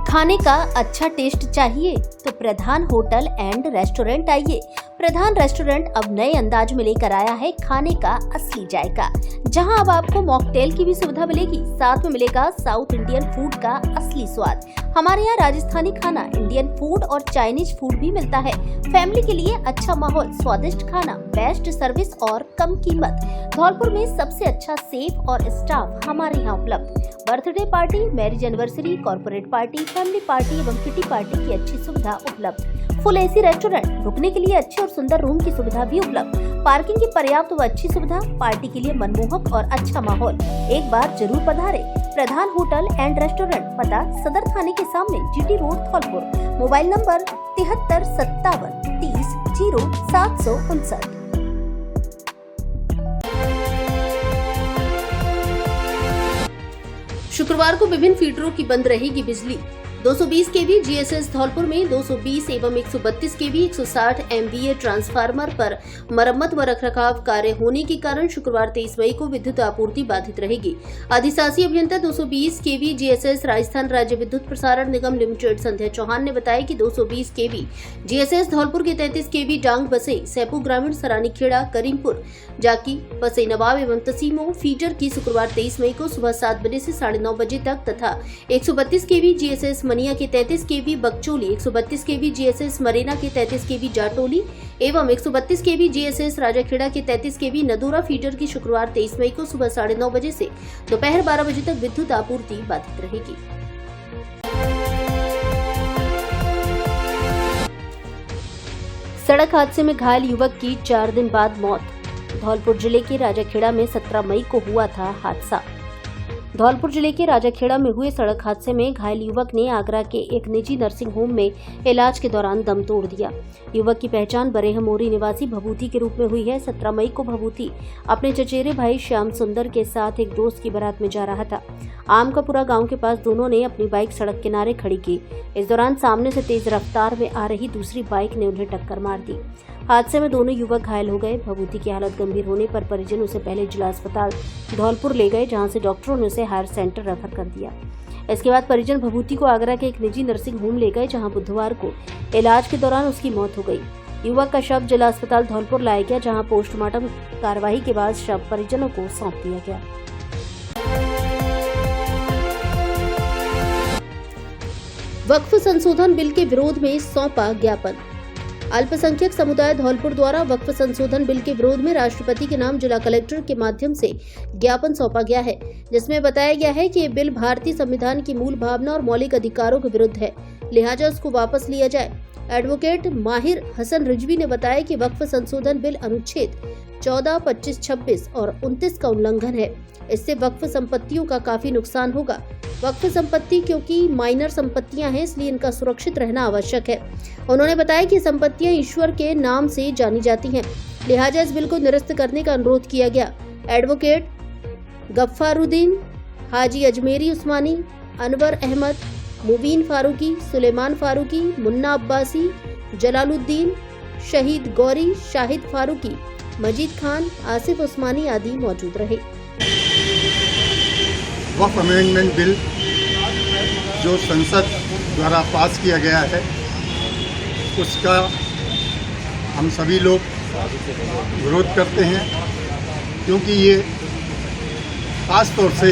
खाने का अच्छा टेस्ट चाहिए तो प्रधान होटल एंड रेस्टोरेंट आइए। प्रधान रेस्टोरेंट अब नए अंदाज में लेकर आया है खाने का असली जायका, जहां अब आपको मॉकटेल की भी सुविधा मिलेगी। साथ में मिलेगा साउथ इंडियन फूड का असली स्वाद। हमारे यहाँ राजस्थानी खाना, इंडियन फूड और चाइनीज फूड भी मिलता है। फैमिली के लिए अच्छा माहौल, स्वादिष्ट खाना, बेस्ट सर्विस और कम कीमत। धौलपुर में सबसे अच्छा सेफ और स्टाफ हमारे यहाँ उपलब्ध। Birthday party, marriage anniversary, corporate party, family party एवं किटी पार्टी की अच्छी सुविधा उपलब्ध। फुल एसी रेस्टोरेंट, रुकने के लिए अच्छे और सुंदर रूम की सुविधा भी उपलब्ध। पार्किंग की पर्याप्त व अच्छी सुविधा, पार्टी के लिए मनमोहक और अच्छा माहौल। एक बार जरूर पधारे। प्रधान होटल एंड रेस्टोरेंट, पता सदर थाने के सामने, GT road, Dholpur. Mobile number 73 57 30 0 759। शुक्रवार को विभिन्न फीडरों की बंद रहेगी बिजली। 220 केवी जीएसएस धौलपुर में 220 एवं 132 केवी 160 एमवीए ट्रांसफार्मर पर मरम्मत व रखरखाव कार्य होने के कारण शुक्रवार 23 मई को विद्युत आपूर्ति बाधित रहेगी। अधिशासी अभियंता 220 केवी जीएसएस राजस्थान राज्य विद्युत प्रसारण निगम लिमिटेड संध्या चौहान ने बताया कि 220 केवी जीएसएस धौलपुर के 33 केवी डांग बसे सैपू ग्रामीण, सरानीखेड़ा, करीमपुर, जाकी, बसई नवाब एवं तसीमो फीडर की शुक्रवार 23 मई को सुबह 7 बजे से 9:30 बजे तक तथा 132 केवी जीएसएस मनिया के 33 केवी बकचोली, 132 केवी जीएसएस मरेना के 33 केवी जाटोली एवं 132 केवी जीएसएस राजाखेड़ा के 33 केवी नदूरा फीडर की शुक्रवार 23 मई को सुबह 9:30 बजे से दोपहर 12 बजे तक विद्युत आपूर्ति बाधित रहेगी। सड़क हादसे में घायल युवक की 4 दिन बाद मौत। धौलपुर जिले के राजाखेड़ा में 17 मई को हुआ था हादसा। धौलपुर जिले के राजाखेड़ा में हुए सड़क हादसे में घायल युवक ने आगरा के एक निजी नर्सिंग होम में इलाज के दौरान दम तोड़ दिया। युवक की पहचान बरेह मोरी निवासी भभूति के रूप में हुई है। 17 मई को भभूति अपने चचेरे भाई श्याम सुंदर के साथ एक दोस्त की बारात में जा रहा था। आमकापुरा गांव के पास दोनों ने अपनी बाइक सड़क किनारे खड़ी की। इस दौरान सामने से तेज रफ्तार में आ रही दूसरी बाइक ने उन्हें टक्कर मार दी। हादसे में दोनों युवक घायल हो गए। भभूति की हालत गंभीर होने पर परिजन उसे पहले जिला अस्पताल धौलपुर ले गए, जहां से डॉक्टरों ने उसे हायर सेंटर रेफर कर दिया। इसके बाद परिजन भभूति को आगरा के एक निजी नर्सिंग होम ले गए, जहां बुधवार को इलाज के दौरान उसकी मौत हो गई। युवक का शव जिला अस्पताल धौलपुर लाया गया, जहां पोस्टमार्टम कार्यवाही के बाद शव परिजनों को सौंप दिया गया। वक्फ संशोधन बिल के विरोध में सौंपा ज्ञापन। अल्पसंख्यक समुदाय धौलपुर द्वारा वक्फ संशोधन बिल के विरोध में राष्ट्रपति के नाम जिला कलेक्टर के माध्यम से ज्ञापन सौंपा गया है, जिसमें बताया गया है कि ये बिल भारतीय संविधान की मूल भावना और मौलिक अधिकारों के विरुद्ध है, लिहाजा उसको वापस लिया जाए। एडवोकेट माहिर हसन रिजवी ने बताया कि वक्फ संशोधन बिल अनुच्छेद 14, 25, 26 और 29 का उल्लंघन है। इससे वक्फ संपत्तियों का काफी नुकसान होगा। वक्फ संपत्ति क्योंकि माइनर संपत्तियां हैं, इसलिए इनका सुरक्षित रहना आवश्यक है। उन्होंने बताया कि संपत्तियां ईश्वर के नाम से जानी जाती हैं, लिहाजा इस बिल को निरस्त करने का अनुरोध किया गया। एडवोकेट गफ्फारुद्दीन, हाजी अजमेरी उस्मानी, अनवर अहमद, मुबीन फारूकी, सुलेमान फारूकी, मुन्ना अब्बासी, जलालुद्दीन, शहीद गौरी, शाहिद फारूकी, मजीद खान, आसिफ उस्मानी आदि मौजूद रहे। वक्फ अमेंडमेंट बिल जो संसद द्वारा पास किया गया है, उसका हम सभी लोग विरोध करते हैं, क्योंकि ये खास तौर से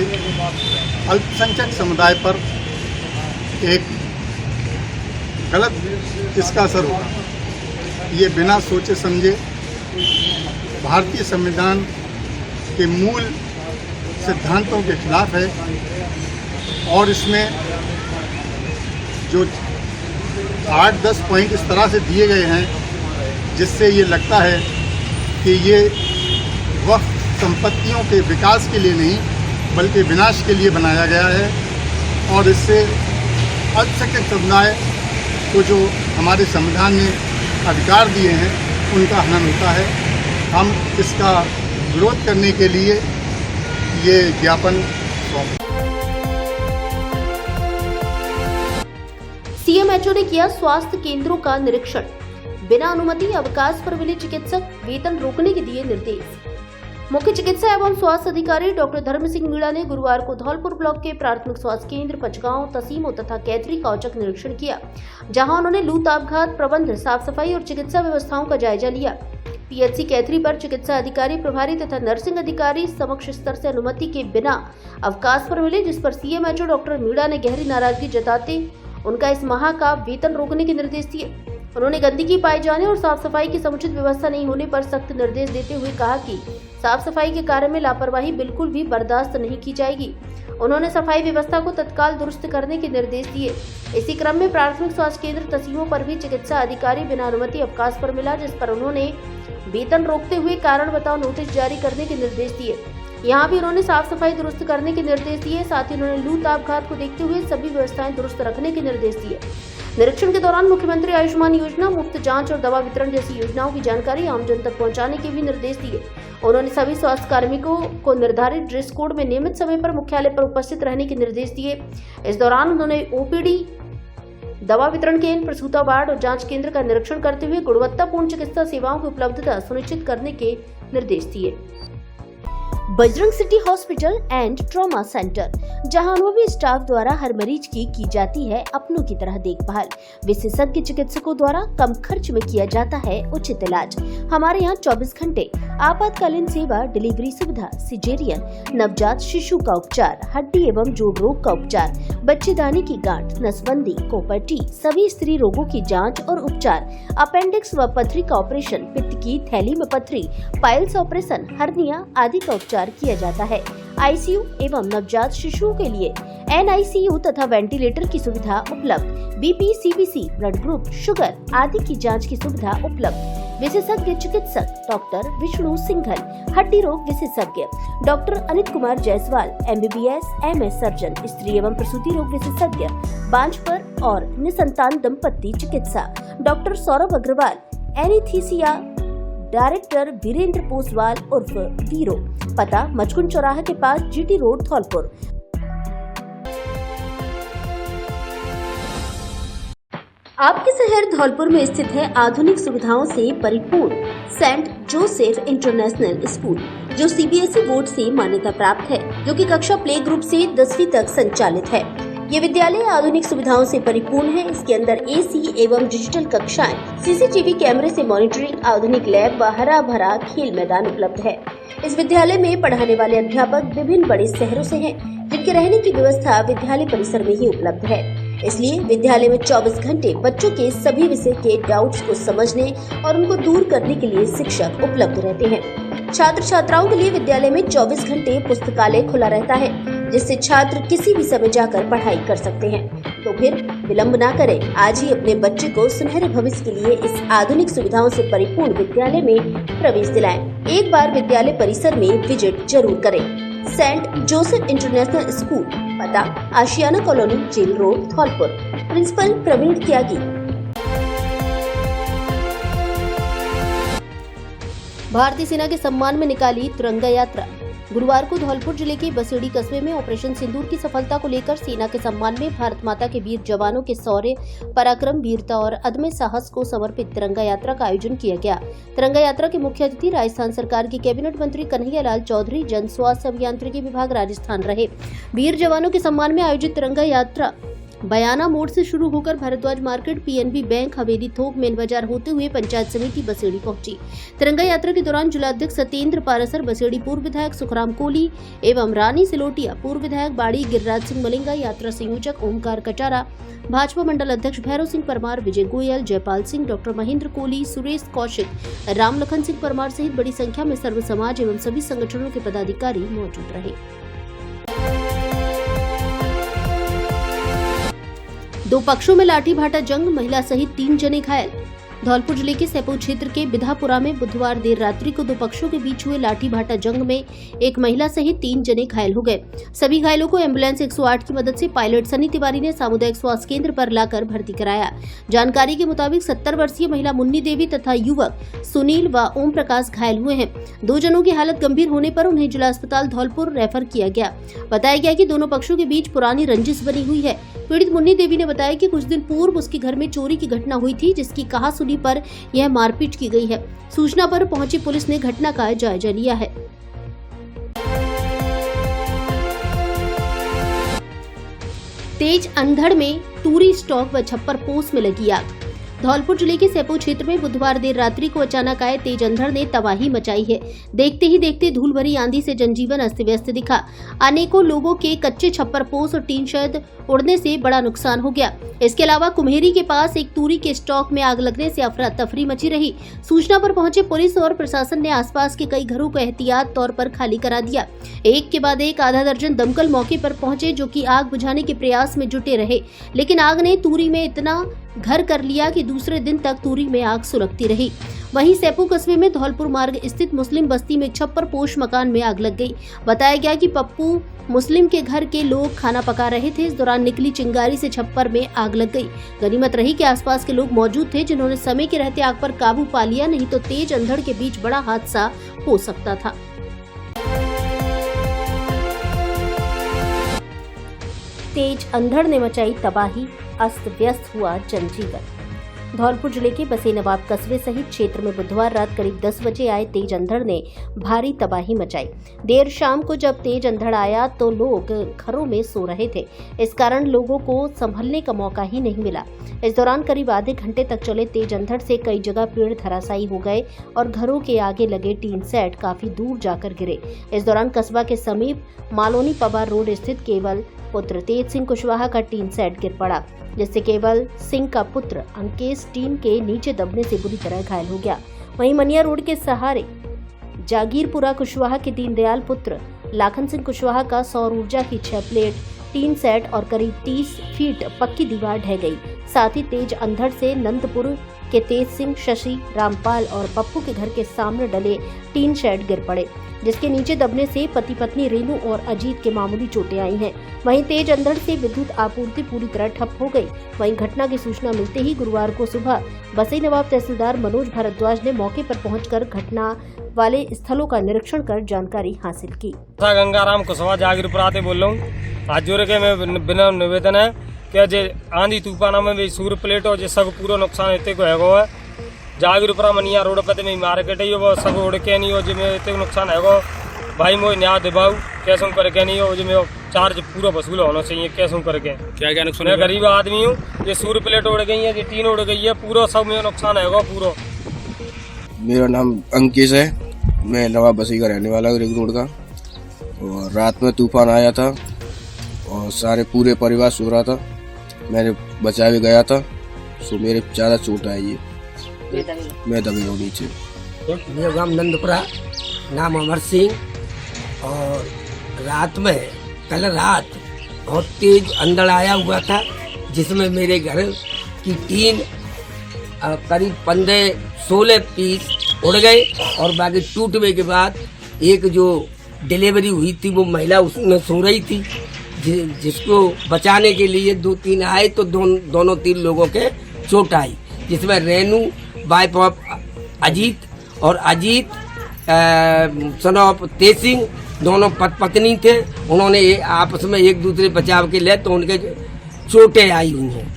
अल्पसंख्यक समुदाय पर एक गलत इसका असर होगा। ये बिना सोचे समझे भारतीय संविधान के मूल सिद्धांतों के खिलाफ है और इसमें जो 8-10 पॉइंट इस तरह से दिए गए हैं जिससे ये लगता है कि ये वक्फ संपत्तियों के विकास के लिए नहीं बल्कि विनाश के लिए बनाया गया है और इससे अल्पसंख्यक समुदाय को जो हमारे संविधान ने अधिकार दिए हैं उनका हनन होता है। हम इसका विरोध करने के लिए ये ज्ञापन सौंपा। सीएमएचओ ने किया स्वास्थ्य केंद्रों का निरीक्षण, बिना अनुमति अवकाश पर मिले चिकित्सक वेतन रोकने के दिए निर्देश। मुख्य चिकित्सा एवं स्वास्थ्य अधिकारी डॉक्टर धर्म सिंह मीणा ने गुरुवार को धौलपुर ब्लॉक के प्राथमिक स्वास्थ्य केंद्र पचगांव, तसीमो तथा कैथरी का औचक निरीक्षण किया, जहां उन्होंने लूट आपघात प्रबंध, साफ सफाई और चिकित्सा व्यवस्थाओं का जायजा लिया। पीएचसी कैथरी पर चिकित्सा अधिकारी प्रभारी तथा नर्सिंग अधिकारी समक्ष स्तर से अनुमति के बिना अवकाश पर मिले, जिस पर सीएमएचओ डॉक्टर मीणा ने गहरी नाराजगी जताते उनका इस माह का वेतन रोकने के निर्देश दिए। उन्होंने गंदगी पाए जाने और साफ सफाई की समुचित व्यवस्था नहीं होने पर सख्त निर्देश देते हुए कहा कि साफ सफाई के कार्य में लापरवाही बिल्कुल भी बर्दाश्त नहीं की जाएगी। उन्होंने सफाई व्यवस्था को तत्काल दुरुस्त करने के निर्देश दिए। इसी क्रम में प्राथमिक स्वास्थ्य केंद्र तसीमों पर भी चिकित्सा अधिकारी बिना अनुमति अवकाश पर मिला, जिस पर उन्होंने वेतन रोकते हुए कारण बताओ नोटिस जारी करने के निर्देश दिए। यहाँ भी उन्होंने साफ सफाई दुरुस्त करने के निर्देश दिए। साथ ही उन्होंने लूट आपघात को देखते हुए सभी व्यवस्थाएं दुरुस्त रखने के निर्देश दिए। निरीक्षण के दौरान मुख्यमंत्री आयुष्मान योजना, मुफ्त जांच और दवा वितरण जैसी योजनाओं की जानकारी आमजन तक पहुंचाने के भी निर्देश दिए। उन्होंने सभी स्वास्थ्य कार्मिकों को निर्धारित ड्रेस कोड में नियमित समय पर मुख्यालय पर उपस्थित रहने के निर्देश दिए। इस दौरान उन्होंने ओपीडी, दवा वितरण केंद्र, प्रसूता वार्ड और जांच केंद्र का निरीक्षण करते हुए गुणवत्तापूर्ण चिकित्सा सेवाओं की उपलब्धता सुनिश्चित करने के निर्देश दिए। Bajrang city hospital and trauma centre, जहां अनुभवी स्टाफ द्वारा हर मरीज की जाती है अपनों की तरह देखभाल। विशेषज्ञ चिकित्सकों द्वारा कम खर्च में किया जाता है उचित इलाज। हमारे यहाँ 24 घंटे आपातकालीन सेवा, डिलीवरी सुविधा, सिजेरियन, नवजात शिशु का उपचार, हड्डी एवं जोड़ रोग का उपचार, बच्चेदानी की गांठ, नसबंदी, कोपर्टी, सभी स्त्री रोगों की जांच और उपचार, अपेंडिक्स व पथरी का ऑपरेशन, पित्त की थैली में पथरी, पाइल्स ऑपरेशन, हर्निया आदि का उपचार किया जाता है। आईसीयू एवं नवजात शिशुओं के लिए एनआईसीयू तथा वेंटिलेटर की सुविधा उपलब्ध। BP, CBC, blood group, sugar आदि की जांच की सुविधा उपलब्ध। विशेषज्ञ चिकित्सक डॉक्टर विष्णु सिंघल, हड्डी रोग विशेषज्ञ doctor Anit Kumar Jaiswal, MBBS, MS surgeon, स्त्री एवं प्रसूति रोग विशेषज्ञ, बांझपन और निसंतान दंपत्ति चिकित्सा डॉक्टर सौरभ अग्रवाल, एनीस्थीसिया डायरेक्टर वीरेंद्र पोसवाल उर्फ वीरो। पता मचकुन चौराहा के पास, जीटी रोड, धौलपुर। आपके शहर धौलपुर में स्थित है आधुनिक सुविधाओं से परिपूर्ण सेंट जोसेफ इंटरनेशनल स्कूल, जो सीबीएसई बोर्ड से मान्यता प्राप्त है, जो कि कक्षा प्ले ग्रुप से 10वीं तक संचालित है। ये विद्यालय आधुनिक सुविधाओं से परिपूर्ण है। इसके अंदर एसी एवं डिजिटल कक्षाएं, सीसीटीवी कैमरे से मॉनिटरिंग, आधुनिक लैब व हरा भरा खेल मैदान उपलब्ध है। इस विद्यालय में पढ़ाने वाले अध्यापक विभिन्न बड़े शहरों से हैं, जिनके रहने की व्यवस्था विद्यालय परिसर में ही उपलब्ध है। इसलिए विद्यालय में 24 घंटे बच्चों के सभी विषय के डाउट्स को समझने और उनको दूर करने के लिए शिक्षक उपलब्ध रहते हैं। छात्र छात्राओं के लिए विद्यालय में 24 घंटे पुस्तकालय खुला रहता है, जिससे छात्र किसी भी समय जाकर पढ़ाई कर सकते हैं। तो फिर विलंब ना करें, आज ही अपने बच्चे को सुनहरे भविष्य के लिए इस आधुनिक सुविधाओं से परिपूर्ण विद्यालय में प्रवेश दिलाएं। एक बार विद्यालय परिसर में विजिट जरूर करें। सेंट जोसेफ इंटरनेशनल स्कूल, पता Ashiana colony, jail road, Dholpur. Principal Praveen Tyagi. भारतीय सेना के सम्मान में निकाली तिरंगा यात्रा। गुरुवार को धौलपुर जिले के बसेड़ी कस्बे में ऑपरेशन सिंदूर की सफलता को लेकर सेना के सम्मान में भारत माता के वीर जवानों के शौर्य, पराक्रम, वीरता और अदम्य साहस को समर्पित तिरंगा यात्रा का आयोजन किया गया। तिरंगा यात्रा के मुख्य अतिथि राजस्थान सरकार के कैबिनेट मंत्री कन्हैया लाल चौधरी, जन स्वास्थ्य अभियांत्रिकी विभाग राजस्थान रहे। वीर जवानों के सम्मान में आयोजित तिरंगा यात्रा बयाना मोड़ से शुरू होकर भारद्वाज मार्केट, पीएनबी बैंक, हवेली थोक, मेन बाजार होते हुए पंचायत समिति बसेड़ी पहुंची। तिरंगा यात्रा के दौरान जिलाध्यक्ष सत्येंद्र पारासर, बसेड़ी पूर्व विधायक सुखराम कोहली एवं रानी सिलोटिया, पूर्व विधायक बाड़ी गिरिराज सिंह मलिंगा, यात्रा संयोजक ओमकार कचारा, भाजपा मंडल अध्यक्ष भैरव सिंह परमार, विजय गोयल, जयपाल सिंह, डॉक्टर महेंद्र कोहली, सुरेश कौशिक, रामलखन सिंह परमार सहित बड़ी संख्या में सर्व समाज एवं सभी संगठनों के पदाधिकारी मौजूद रहे। दो पक्षों में लाठी भाटा जंग, महिला सहित 3 जने घायल। धौलपुर जिले के सैपऊ क्षेत्र के बिधापुरा में बुधवार देर रात्रि को दो पक्षों के बीच हुए लाठी भाटा जंग में एक महिला सहित 3 जने घायल हो गए। सभी घायलों को एम्बुलेंस 108 की मदद से पायलट सनी तिवारी ने सामुदायिक स्वास्थ्य केंद्र पर लाकर भर्ती कराया। जानकारी के मुताबिक 70 वर्षीय महिला मुन्नी देवी तथा युवक सुनील व ओम प्रकाश घायल हुए हैं। 2 जनों की हालत गंभीर होने पर उन्हें जिला अस्पताल धौलपुर रेफर किया गया। बताया गया कि दोनों पक्षों के बीच पुरानी रंजिश बनी हुई है। पीड़ित मुन्नी देवी ने बताया कि कुछ दिन पूर्व उसके घर में चोरी की घटना हुई थी, जिसकी कहासुनी पर यह मारपीट की गई है। सूचना पर पहुंची पुलिस ने घटना का जायजा लिया है। तेज अंधड़ में तूरी स्टॉक व छप्पर पोस में लगी आग। धौलपुर जिले के सैपऊ क्षेत्र में बुधवार देर रात्रि को अचानक आए तेज अंधड़ ने तबाही मचाई है। देखते ही देखते धूल भरी आंधी से जनजीवन अस्त व्यस्त दिखा। अनेकों लोगों के कच्चे छप्पर पोस और टीन शेड उड़ने से बड़ा नुकसान हो गया। इसके अलावा कुम्हेरी के पास एक तूरी के स्टॉक में आग लगने से अफरा तफरी मची रही। सूचना पर पहुंचे पुलिस और प्रशासन ने आसपास के कई घरों को एहतियात तौर पर खाली करा दिया। एक के बाद एक आधा दर्जन दमकल मौके पर पहुंचे, जो कि आग बुझाने के प्रयास में जुटे रहे, लेकिन आग ने तूरी में इतना घर कर लिया कि दूसरे दिन तक तूरी में आग सुलगती रही। वहीं सैपऊ कस्बे में धौलपुर मार्ग स्थित मुस्लिम बस्ती में एक छप्पर पोश मकान में आग लग गई। बताया गया कि पप्पू मुस्लिम के घर के लोग खाना पका रहे थे। इस दौरान निकली चिंगारी से छप्पर में आग लग गई। गनीमत रही कि आसपास के लोग मौजूद थे, जिन्होंने समय के रहते आग पर काबू पा लिया, नहीं तो तेज अंधड़ के बीच बड़ा हादसा हो सकता था। तेज अंधड़ ने मचाई तबाही, अस्त व्यस्त हुआ जनजीवन। धौलपुर जिले के बसे नवाब कस्बे सहित क्षेत्र में बुधवार रात करीब 10 बजे आए तेज अंधड़ ने भारी तबाही मचाई। देर शाम को जब तेज अंधड़ आया तो लोग घरों में सो रहे थे। इस कारण लोगों को संभलने का मौका ही नहीं मिला। इस दौरान करीब आधे घंटे तक चले तेज अंधड़ से कई जगह पेड़ धराशायी हो गए और घरों के आगे लगे टीन सेट काफी दूर जाकर गिरे। इस दौरान कस्बा के समीप मालोनी पवार रोड स्थित केवल पुत्र तेज सिंह कुशवाहा का टीन सेट गिर पड़ा, जिससे केवल सिंह का पुत्र अंकेश टीन के नीचे दबने से बुरी तरह घायल हो गया। वहीं मनिया रोड के सहारे जागीरपुरा कुशवाहा के दीनदयाल पुत्र लाखन सिंह कुशवाहा का सौर ऊर्जा की 6 प्लेट टीन सेट और करीब 30 फीट पक्की दीवार ढह गई। साथ ही तेज अंधड़ से नंदपुर के तेज सिंह, शशि, रामपाल और पप्पू के घर के सामने डले टीन शेड गिर पड़े, जिसके नीचे दबने से पति पत्नी रेनू और अजीत के मामूली चोटें आई हैं। वहीं तेज अंधड़ से विद्युत आपूर्ति पूरी तरह ठप हो गई। वहीं घटना की सूचना मिलते ही गुरुवार को सुबह बसई नवाब तहसीलदार मनोज भारद्वाज ने मौके पर पहुंचकर घटना वाले स्थलों का निरीक्षण कर जानकारी हासिल की। गंगाराम कुशवाहा जागीरपुरा से बोल रहा हूँ। आज जोरे के मैं बिना निवेदन है कि जे आंधी तूफान में भी सूर्य प्लेट और सब पूरा नुकसान इतने को है। जागीरपुरा मनिया रोड पे में मार्केट है वो सब उड़ के नहीं हो, जिसमें इतने नुकसान है भाई मोई न्याय दिवाऊ कैसों करके नहीं हो, जिसमें चार्ज पूरा वसूल होना चाहिए कैसों करके। क्या क्या नुकसान? मैं गरीब आदमी हूँ, ये सूर्य प्लेट उड़ गई है, ये टीन उड़ गई है, पूरा सब में नुकसान है पूरा। मेरा नाम अंकेश है, मैं नवाब बसी का रहने वाला हूँ, रिंग रोड का। और रात में तूफान आया था और सारे पूरे परिवार सो रहा था। मैंने बचा भी गया था, सो मेरे ज़्यादा चोट आई है, मैं दबे हूँ नीचे। मेरा नाम नंदपुरा, नाम अमर सिंह। और रात में कल रात बहुत तेज अंधड़ आया हुआ था, जिसमें मेरे घर की टीन करीब 15-16 पीस उड़ गए और बाकी टूटने के बाद एक जो डिलीवरी हुई थी वो महिला उसमें सो रही थी, जिसको बचाने के लिए 2-3 आए तो दोनों 3 लोगों के चोट आई, जिसमें रेनू वाइफ ऑफ अजीत और अजीत सन ऑफ तेज सिंह दोनों पत्नी थे। उन्होंने आपस में एक दूसरे बचाव के लिए तो उनके चोटें आई हुई हैं।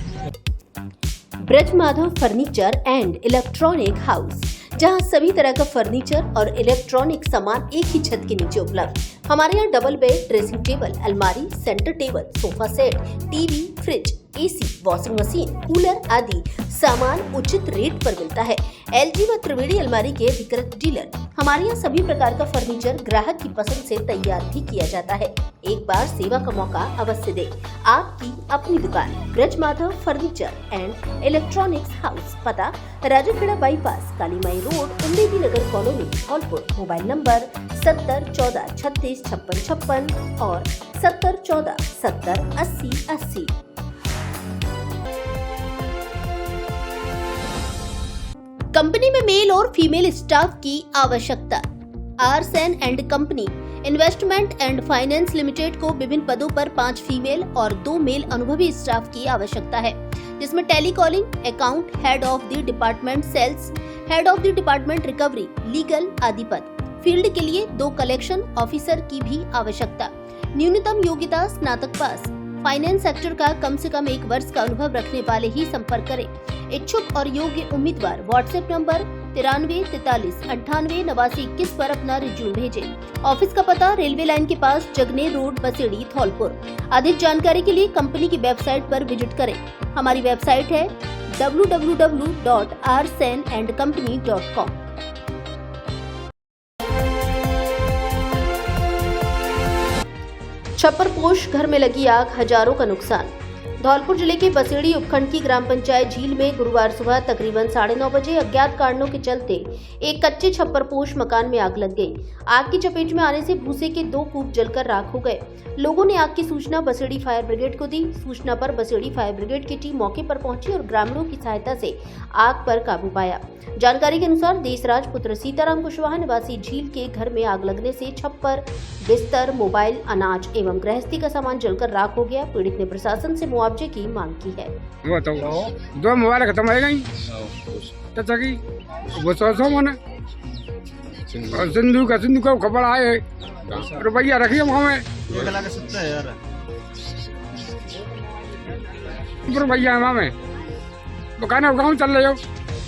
Braj Madhav furniture and electronic house, जहां सभी तरह का फर्नीचर और इलेक्ट्रॉनिक सामान एक ही छत के नीचे उपलब्ध। हमारे यहाँ डबल बेड, ड्रेसिंग टेबल, अलमारी, centre table, sofa set, TV, fridge, AC, washing machine, cooler आदि सामान उचित रेट पर मिलता है। एलजी व त्रिवेणी अलमारी के अधिकृत डीलर। हमारे यहाँ सभी प्रकार का फर्नीचर ग्राहक की पसंद से तैयार भी किया जाता है। एक बार सेवा का मौका अवश्य दे। आपकी अपनी दुकान Braj Madhav furniture and electronics house, पता Rajakhera bypass, Kalimai road, Ummedi Nagar colony, Dholpur. Mobile number 70 14 36 56 56 और 70 14 70 80 80। कंपनी में मेल और फीमेल स्टाफ की आवश्यकता। आरसेन and company investment and finance limited को विभिन्न पदों पर 5 फीमेल और 2 मेल अनुभवी स्टाफ की आवश्यकता है, जिसमें telecalling, account, head of the department sales, head of the department recovery, legal आदि पद। फील्ड के लिए 2 कलेक्शन ऑफिसर की भी आवश्यकता। न्यूनतम योग्यता स्नातक पास। फाइनेंस सेक्टर का कम से कम 1 वर्ष का अनुभव रखने वाले ही संपर्क करें। इच्छुक और योग्य उम्मीदवार व्हाट्सएप नंबर 93 43 98 89 21 पर अपना रिज्यूम भेजें। ऑफिस का पता रेलवे लाइन के पास, जगनेर रोड, बसेड़ी, धौलपुर। अधिक जानकारी के लिए कंपनी की वेबसाइट पर विजिट करें। हमारी वेबसाइट है www.rsenandcompany.com। छप्परपोश घर में लगी आग, हजारों का नुकसान। धौलपुर जिले के बसेड़ी उपखंड की ग्राम पंचायत झील में गुरुवार सुबह तकरीबन 9:30 बजे अज्ञात कारणों के चलते एक कच्चे छप्परपोश मकान में आग लग गई। आग की चपेट में आने से भूसे के 2 कूप जलकर राख हो गए। लोगों ने आग की सूचना बसेड़ी फायर ब्रिगेड को दी। सूचना पर बसेड़ी फायर ब्रिगेड की टीम मौके पर पहुंची और ग्रामीणों की सहायता से आग पर काबू पाया। जानकारी के अनुसार देशराज पुत्र सीताराम कुशवाहा निवासी झील के घर में आग लगने से छप्पर, बिस्तर, मोबाइल, अनाज एवं गृहस्थी का सामान जलकर राख हो गया। पीड़ित ने प्रशासन से मुआवजे की मांग की है। 2 मोबाइल खत्म हो गई, सिंधु का खबर आए रुपया रखिए रुपया में दुकान गाँव चल रहे हो,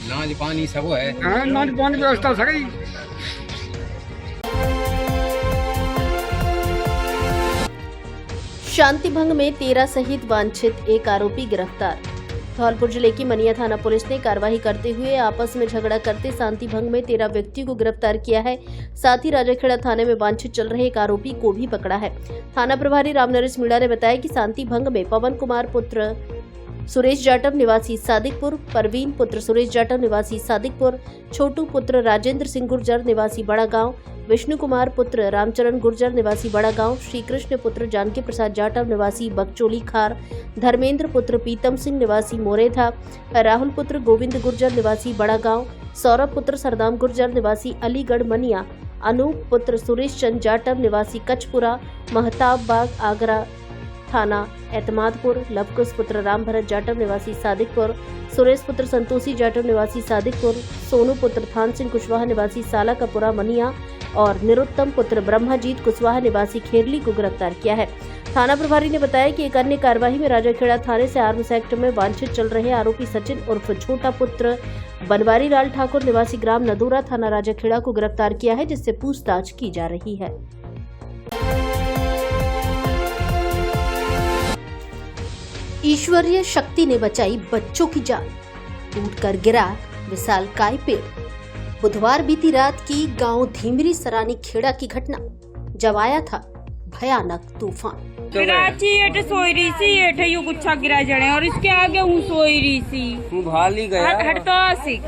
नाज पानी सब है। नाज पानी व्यवस्था सही। शांति भंग में 13 सहित वांछित एक आरोपी गिरफ्तार। धौलपुर जिले की मनिया थाना पुलिस ने कार्रवाई करते हुए आपस में झगड़ा करते शांति भंग में 13 व्यक्तियों को गिरफ्तार किया है। साथ ही राजाखेड़ा थाने में वांछित चल रहे एक आरोपी को भी पकड़ा है। थाना प्रभारी रामनरेश मीणा ने बताया कि शांति भंग में पवन कुमार पुत्र सुरेश जाटव निवासी सादिकपुर, परवीन पुत्र सुरेश जाटव निवासी सादिकपुर, छोटू पुत्र राजेंद्र सिंह गुर्जर निवासी बड़ा गांव, विष्णु कुमार पुत्र रामचरण गुर्जर निवासी बड़ा गांव, श्री कृष्ण पुत्र जानकी प्रसाद जाटव निवासी बगचोली खार, धर्मेंद्र पुत्र पीतम सिंह निवासी मोरेथा, राहुल पुत्र गोविंद गुर्जर निवासी बड़ा गांव, सौरभ पुत्र सरदाम गुर्जर निवासी अलीगढ़ मनिया, अनूप पुत्र सुरेश चंद जाटव निवासी कचपुरा, महताब बाग आगरा थाना एतमादपुर, लवकुश पुत्र राम भरत जाटव निवासी सादिकपुर, सुरेश पुत्र संतोषी जाटव निवासी सादिकपुर, सोनू पुत्र थान सिंह कुशवाहा निवासी सालाकापुरा मनिया और निरुत्तम पुत्र ब्रह्माजीत कुशवाहा निवासी खेरली को गिरफ्तार किया है। थाना प्रभारी ने बताया कि एक अन्य कार्यवाही में राजाखेड़ा थाने से आर्म्स एक्ट में वांछित चल रहे आरोपी सचिन उर्फ छोटा पुत्र बनवारी लाल ठाकुर निवासी ग्राम नदूरा थाना राजाखेड़ा को गिरफ्तार किया है, जिससे पूछताछ की जा रही है। ईश्वरीय शक्ति ने बचाई बच्चों की जान, टूटकर गिरा विशालकाय पेड़। बुधवार बीती रात की गांव धीमरी सरानी खेड़ा की घटना, जब आया था भयानक तूफान। कराची एट सोई रही सी, एट यू गुच्छा गिरा जड़े और इसके आगे हूँ सोई रही सी, हूँ भाली गया हटता सीख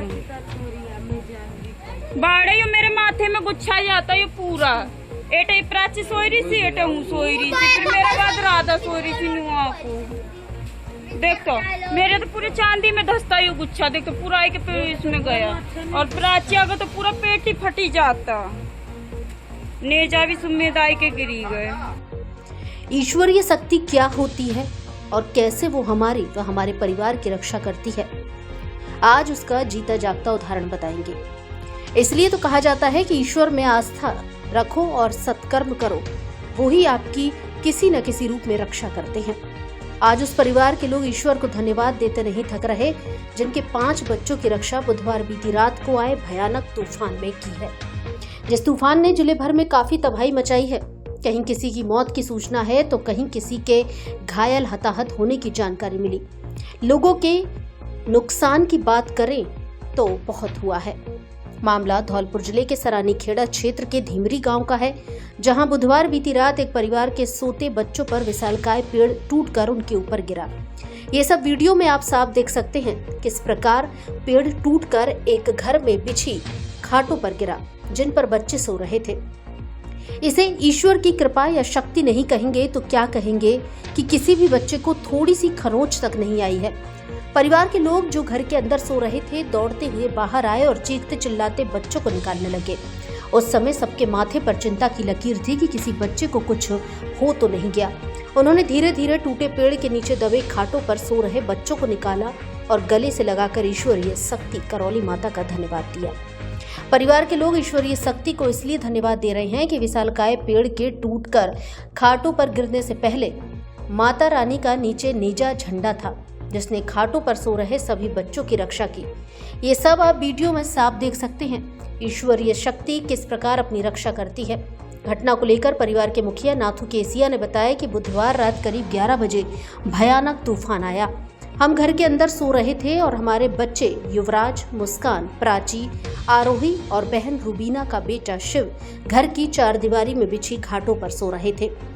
बाड़े यू मेरे माथे में गुच्छा जाता यू पूरा। एट प्राची सोई रही सी, एट हूँ सोई रही सी, फिर मेरा बाद राधा सोई रही सी नुआ को। देख तो मेरे तो पूरे चांदी में धसता यू गुच्छा, देख तो पूरा आई के इसमें गया और प्राची आगे तो पूरा पेट ही फटी जाता, नेजा भी सुमेद आई के गिरी गए। ईश्वरीय शक्ति क्या होती है और कैसे वो हमारी व हमारे परिवार की रक्षा करती है, आज उसका जीता जागता उदाहरण बताएंगे। इसलिए तो कहा जाता है कि ईश्वर में आस्था रखो और सत्कर्म करो, वो ही आपकी किसी न किसी रूप में रक्षा करते हैं। आज उस परिवार के लोग ईश्वर को धन्यवाद देते नहीं थक रहे, जिनके 5 बच्चों की रक्षा बुधवार बीती रात को आए भयानक तूफान में की है। जिस तूफान ने जिले भर में काफी तबाही मचाई है। कहीं किसी की मौत की सूचना है तो कहीं किसी के घायल हताहत होने की जानकारी मिली। लोगों के नुकसान की बात करें तो बहुत हुआ है। मामला धौलपुर जिले के सरानी खेड़ा क्षेत्र के धीमरी गांव का है, जहां बुधवार बीती रात एक परिवार के सोते बच्चों पर विशालकाय पेड़ टूटकर उनके ऊपर गिरा। ये सब वीडियो में आप साफ देख सकते हैं किस प्रकार पेड़ टूटकर एक घर में बिछी खाटों पर गिरा, जिन पर बच्चे सो रहे थे। इसे ईश्वर की कृपा या शक्ति नहीं कहेंगे तो क्या कहेंगे कि किसी भी बच्चे को थोड़ी सी खरोंच तक नहीं आई है। परिवार के लोग जो घर के अंदर सो रहे थे दौड़ते हुए बाहर आए और चीखते चिल्लाते बच्चों को निकालने लगे। उस समय सबके माथे पर चिंता की लकीर थी कि किसी बच्चे को कुछ हो तो नहीं गया। उन्होंने धीरे धीरे टूटे पेड़ के नीचे दबे खाटों पर सो रहे बच्चों को निकाला और गले से लगाकर ईश्वरीय शक्ति करौली माता का धन्यवाद दिया। परिवार के लोग ईश्वरीय शक्ति को इसलिए धन्यवाद दे रहे हैं कि विशालकाय पेड़ के टूटकर खाटों पर गिरने से पहले माता रानी का नीचे नेजा झंडा था, जिसने खाटों पर सो रहे सभी बच्चों की रक्षा की। ये सब आप वीडियो में साफ देख सकते हैं। ईश्वरीय शक्ति किस प्रकार अपनी रक्षा करती है। घटना को लेकर परिवार के मुखिया नाथू केसिया ने बताया कि बुधवार रात करीब 11 बजे भयानक तूफान आया। हम घर के अंदर सो रहे थे और हमारे बच्चे युवराज, मुस्कान, प्राची, आरोही और बहन रूबीना का बेटा शिव घर की चारदीवारी में बिछी घाटों पर सो रहे थे।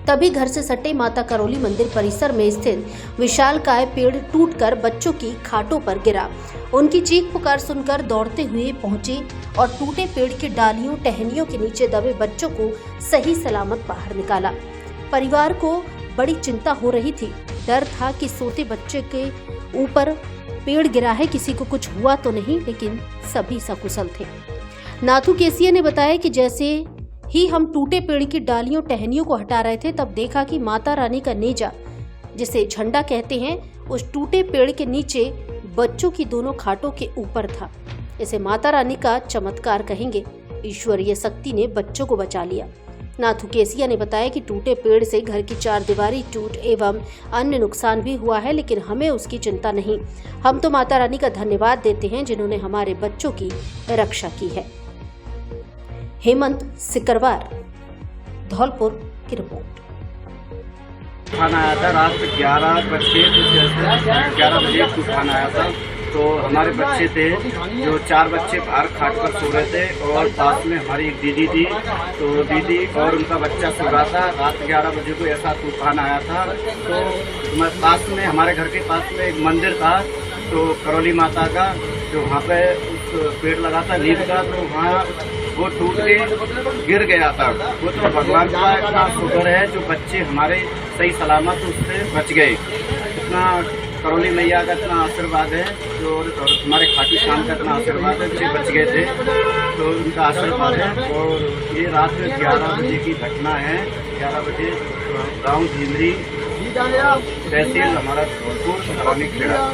तभी घर से सटे माता करौली मंदिर परिसर में स्थित विशालकाय पेड़ टूटकर बच्चों की खाटों पर गिरा। उनकी चीख पुकार सुनकर दौड़ते हुए पहुंचे और टूटे पेड़ की डालियों टहनियों के नीचे दबे बच्चों को सही सलामत बाहर निकाला। परिवार को बड़ी चिंता हो रही थी। डर था कि सोते बच्चे के ऊपर पेड़ गिरा है, किसी को कुछ हुआ तो नहीं, लेकिन सभी सकुशल थे। नाथू केसिया ने बताया कि जैसे ही हम टूटे पेड़ की डालियों टहनियों को हटा रहे थे तब देखा कि माता रानी का नेजा, जिसे झंडा कहते हैं, उस टूटे पेड़ के नीचे बच्चों की दोनों खाटों के ऊपर था। इसे माता रानी का चमत्कार कहेंगे। ईश्वरीय शक्ति ने बच्चों को बचा लिया। नाथू केसिया ने बताया कि टूटे पेड़ से घर की चारदीवारी टूट एवं अन्य नुकसान भी हुआ है, लेकिन हमें उसकी चिंता नहीं। हम तो माता रानी का धन्यवाद देते हैं जिन्होंने हमारे बच्चों की रक्षा की है। हेमंत सिकरवार, धौलपुर की रिपोर्ट। तूफान आया था रात 11 बजे तूफान आया था। तो हमारे बच्चे थे जो 4 बच्चे बाहर खाट पर सो रहे थे और पास में हमारी एक दीदी थी। तो दीदी और उनका बच्चा सो रहा था। रात 11 बजे को ऐसा तूफान आया था। तो पास में हमारे घर के पास में एक मंदिर था, तो करौली माता का, जो वहाँ पे उस पेड़ लगा था नीम का, तो वहाँ वो टूट के गिर गया था। वो तो भगवान का इतना शुक्र है जो बच्चे हमारे सही सलामत उससे बच गए। इतना करौली मैया का इतना आशीर्वाद है, जो हमारे खाटू श्याम का इतना आशीर्वाद है, बच्चे बच गए थे, तो उनका आशीर्वाद है। और ये रात में 11 बजे की घटना है। 11 बजे गाँव झिमरी, तहसील हमारा धौलपुर, करानी खेड़ा।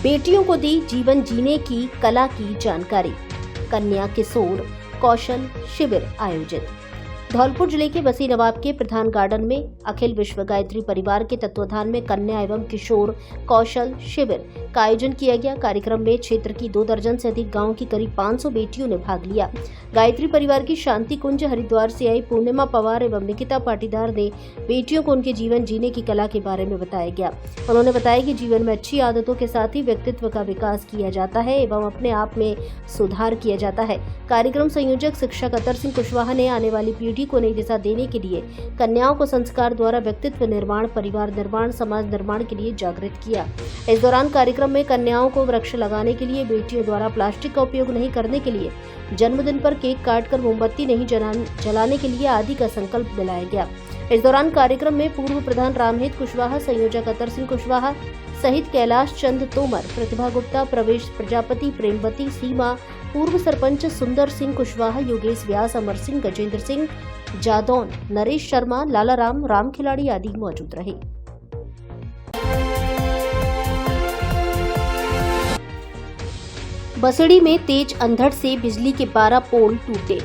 बेटियों को दी जीवन जीने की कला की जानकारी। कन्या किशोर कौशल शिविर आयोजित। धौलपुर जिले के बसी नवाब के प्रधान गार्डन में अखिल विश्व गायत्री परिवार के तत्वाधान में कन्या एवं किशोर कौशल शिविर का आयोजन किया गया। कार्यक्रम में क्षेत्र की 2 दर्जन से अधिक गांव की करीब 500 बेटियों ने भाग लिया। गायत्री परिवार की शांति कुंज हरिद्वार से आई पूर्णिमा पवार एवं निकिता पाटीदार ने बेटियों को उनके जीवन जीने की कला के बारे में बताया गया। उन्होंने बताया कि जीवन में अच्छी आदतों के साथ ही व्यक्तित्व का विकास किया जाता है एवं अपने आप में सुधार किया जाता है। कार्यक्रम संयोजक शिक्षक अतर सिंह कुशवाहा ने आने वाली पीढ़ी को नई दिशा देने के लिए कन्याओं को संस्कार द्वारा व्यक्तित्व निर्माण, परिवार निर्माण, समाज निर्माण के लिए जागृत किया। इस दौरान कार्यक्रम में कन्याओं को वृक्ष लगाने के लिए, बेटियों द्वारा प्लास्टिक का उपयोग नहीं करने के लिए, जन्मदिन पर केक काटकर मोमबत्ती नहीं जलाने के लिए आदि का संकल्प दिलाया गया। इस दौरान कार्यक्रम में पूर्व प्रधान रामहित कुशवाहा, संयोजक अतर सिंह कुशवाहा सहित कैलाश चंद तोमर, प्रतिभा गुप्ता, प्रवेश प्रजापति, प्रेमवती, सीमा, पूर्व सरपंच सुंदर सिंह कुशवाहा, योगेश व्यास, अमर सिंह, गजेंद्र सिंह, जादौन, नरेश शर्मा, लालाराम, राम खिलाड़ी आदि मौजूद रहे। बसड़ी में तेज अंधड़ से बिजली के 12 पोल टूटे।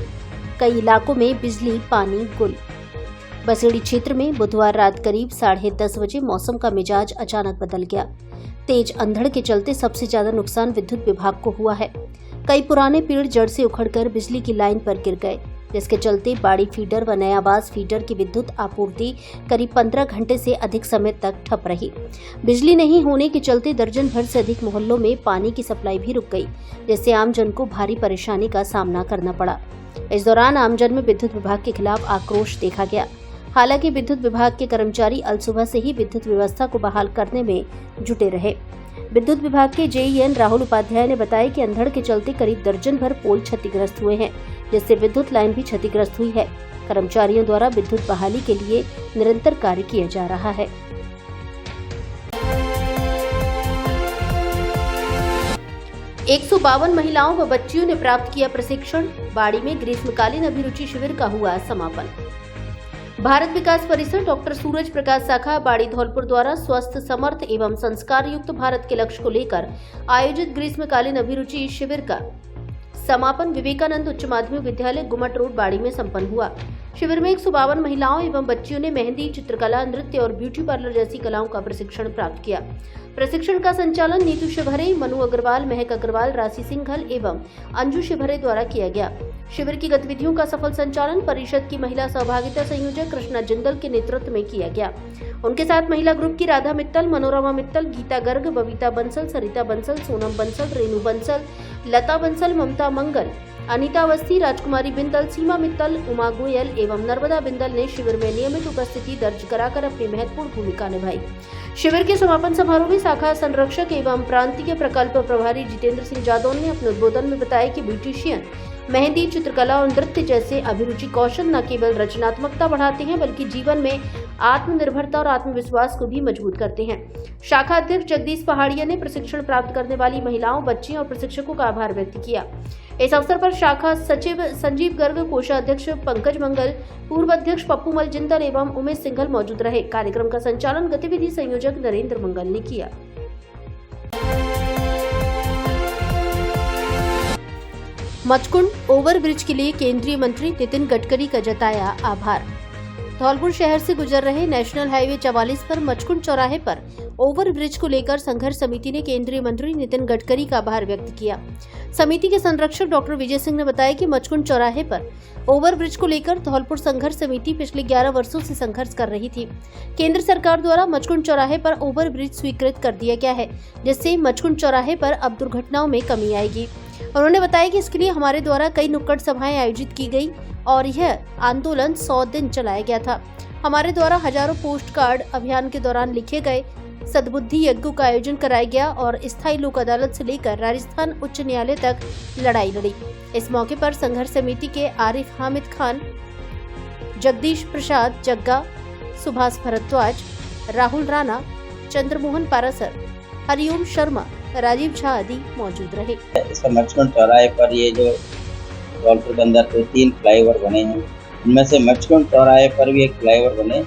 कई इलाकों में बिजली पानी गुल। बसेड़ी क्षेत्र में बुधवार रात करीब 10:30 बजे मौसम का मिजाज अचानक बदल गया। तेज अंधड़ के चलते सबसे ज्यादा नुकसान विद्युत विभाग को हुआ है। कई पुराने पेड़ जड़ से उखड़कर बिजली की लाइन पर गिर गए, जिसके चलते बाड़ी फीडर व नयाबाज फीडर की विद्युत आपूर्ति करीब 15 घंटे से अधिक समय तक ठप रही। बिजली नहीं होने के चलते दर्जन भर से अधिक मोहल्लों में पानी की सप्लाई भी रुक गई, जिससे आमजन को भारी परेशानी का सामना करना पड़ा। इस दौरान आमजन में विद्युत विभाग के खिलाफ आक्रोश देखा गया। हालांकि विद्युत विभाग के कर्मचारी अलसुबह से ही विद्युत व्यवस्था को बहाल करने में जुटे रहे। विद्युत विभाग के जेईएन राहुल उपाध्याय ने बताया कि अंधड़ के चलते करीब दर्जन भर पोल क्षतिग्रस्त हुए हैं, जिससे विद्युत लाइन भी क्षतिग्रस्त हुई है। कर्मचारियों द्वारा विद्युत बहाली के लिए निरंतर कार्य किया जा रहा है। एक 152 महिलाओं व बच्चियों ने प्राप्त किया प्रशिक्षण। बाड़ी में ग्रीष्मकालीन अभिरुचि शिविर का हुआ समापन। भारत विकास परिषद डॉक्टर सूरज प्रकाश शाखा बाड़ी धौलपुर द्वारा स्वस्थ, समर्थ एवं संस्कार युक्त भारत के लक्ष्य को लेकर आयोजित ग्रीष्मकालीन अभिरुचि शिविर का समापन विवेकानंद उच्च माध्यमिक विद्यालय गुमट रोड बाड़ी में संपन्न हुआ। शिविर में 152 महिलाओं एवं बच्चियों ने मेहंदी, चित्रकला, नृत्य और ब्यूटी पार्लर जैसी कलाओं का प्रशिक्षण प्राप्त किया। प्रशिक्षण का संचालन नीतू शिवहरे, मनु अग्रवाल, महक अग्रवाल, राशि सिंघल एवं अंजू शिवहरे द्वारा किया गया। शिविर की गतिविधियों का सफल संचालन परिषद की महिला सहभागिता संयोजक कृष्णा जिंदल के नेतृत्व में किया गया। उनके साथ महिला ग्रुप की राधा मित्तल, मनोरमा मित्तल, गीता गर्ग, बबीता बंसल, सरिता बंसल, सोनम बंसल, रेणु बंसल, लता बंसल, ममता मंगल, अनीता अवस्थी, राजकुमारी बिंदल, सीमा मित्तल, उमा गोयल एवं नर्मदा बिंदल ने शिविर में नियमित उपस्थिति दर्ज कराकर अपनी महत्वपूर्ण भूमिका निभाई। शिविर के समापन समारोह में शाखा संरक्षक एवं प्रांतीय प्रकल्प प्रभारी जितेंद्र सिंह जादौन ने अपने उद्बोधन में बताया कि ब्यूटिशियन मेहंदी, चित्रकला और नृत्य जैसे अभिरुचि कौशल न केवल रचनात्मकता बढ़ाते हैं बल्कि जीवन में आत्मनिर्भरता और आत्मविश्वास को भी मजबूत करते हैं। शाखा अध्यक्ष जगदीश पहाड़िया ने प्रशिक्षण प्राप्त करने वाली महिलाओं, बच्चियों और प्रशिक्षकों का आभार व्यक्त किया। इस अवसर पर शाखा सचिव संजीव गर्ग, कोषाध्यक्ष पंकज मंगल, पूर्व अध्यक्ष पप्पू मल जिंदल एवं उमेश सिंघल मौजूद रहे। कार्यक्रम का संचालन गतिविधि संयोजक नरेंद्र मंगल ने किया। मचकुंड ओवरब्रिज के लिए केंद्रीय मंत्री नितिन गडकरी का जताया आभार। धौलपुर शहर से गुजर रहे नेशनल हाईवे 44 पर मचकुंड चौराहे पर ओवरब्रिज को लेकर संघर्ष समिति ने केंद्रीय मंत्री नितिन गडकरी का आभार व्यक्त किया। समिति के संरक्षक डॉक्टर विजय सिंह ने बताया कि मचकुंड चौराहे पर ओवरब्रिज को लेकर धौलपुर संघर्ष समिति पिछले 11 वर्षों से संघर्ष कर रही थी। केंद्र सरकार द्वारा मचकुंड चौराहे पर ओवरब्रिज स्वीकृत कर दिया गया है, जिससे मचकुंड चौराहे पर अब दुर्घटनाओं में कमी आएगी। उन्होंने बताया कि इसके लिए हमारे द्वारा कई नुक्कड़ सभाएं आयोजित की गई और यह आंदोलन 100 दिन चलाया गया था। हमारे द्वारा हजारों पोस्ट कार्ड अभियान के दौरान लिखे गए, सद्बुद्धि यज्ञों का आयोजन कराया गया और स्थायी लोक अदालत से लेकर राजस्थान उच्च न्यायालय तक लड़ाई लड़ी। इस मौके पर संघर्ष समिति के आरिफ हामिद खान, जगदीश प्रसाद जग्गा, सुभाष भरद्वाज, राहुल राणा, चंद्रमोहन पारासर, हरिओम शर्मा, राजीव झा आदि मौजूद रहे। इसका मचकुंड चौराहे पर ये जो धौलपुर के अंदर 3 फ्लाईओवर बने हैं, इनमें से मचकुंड चौराहे पर भी एक फ्लाईओवर बने,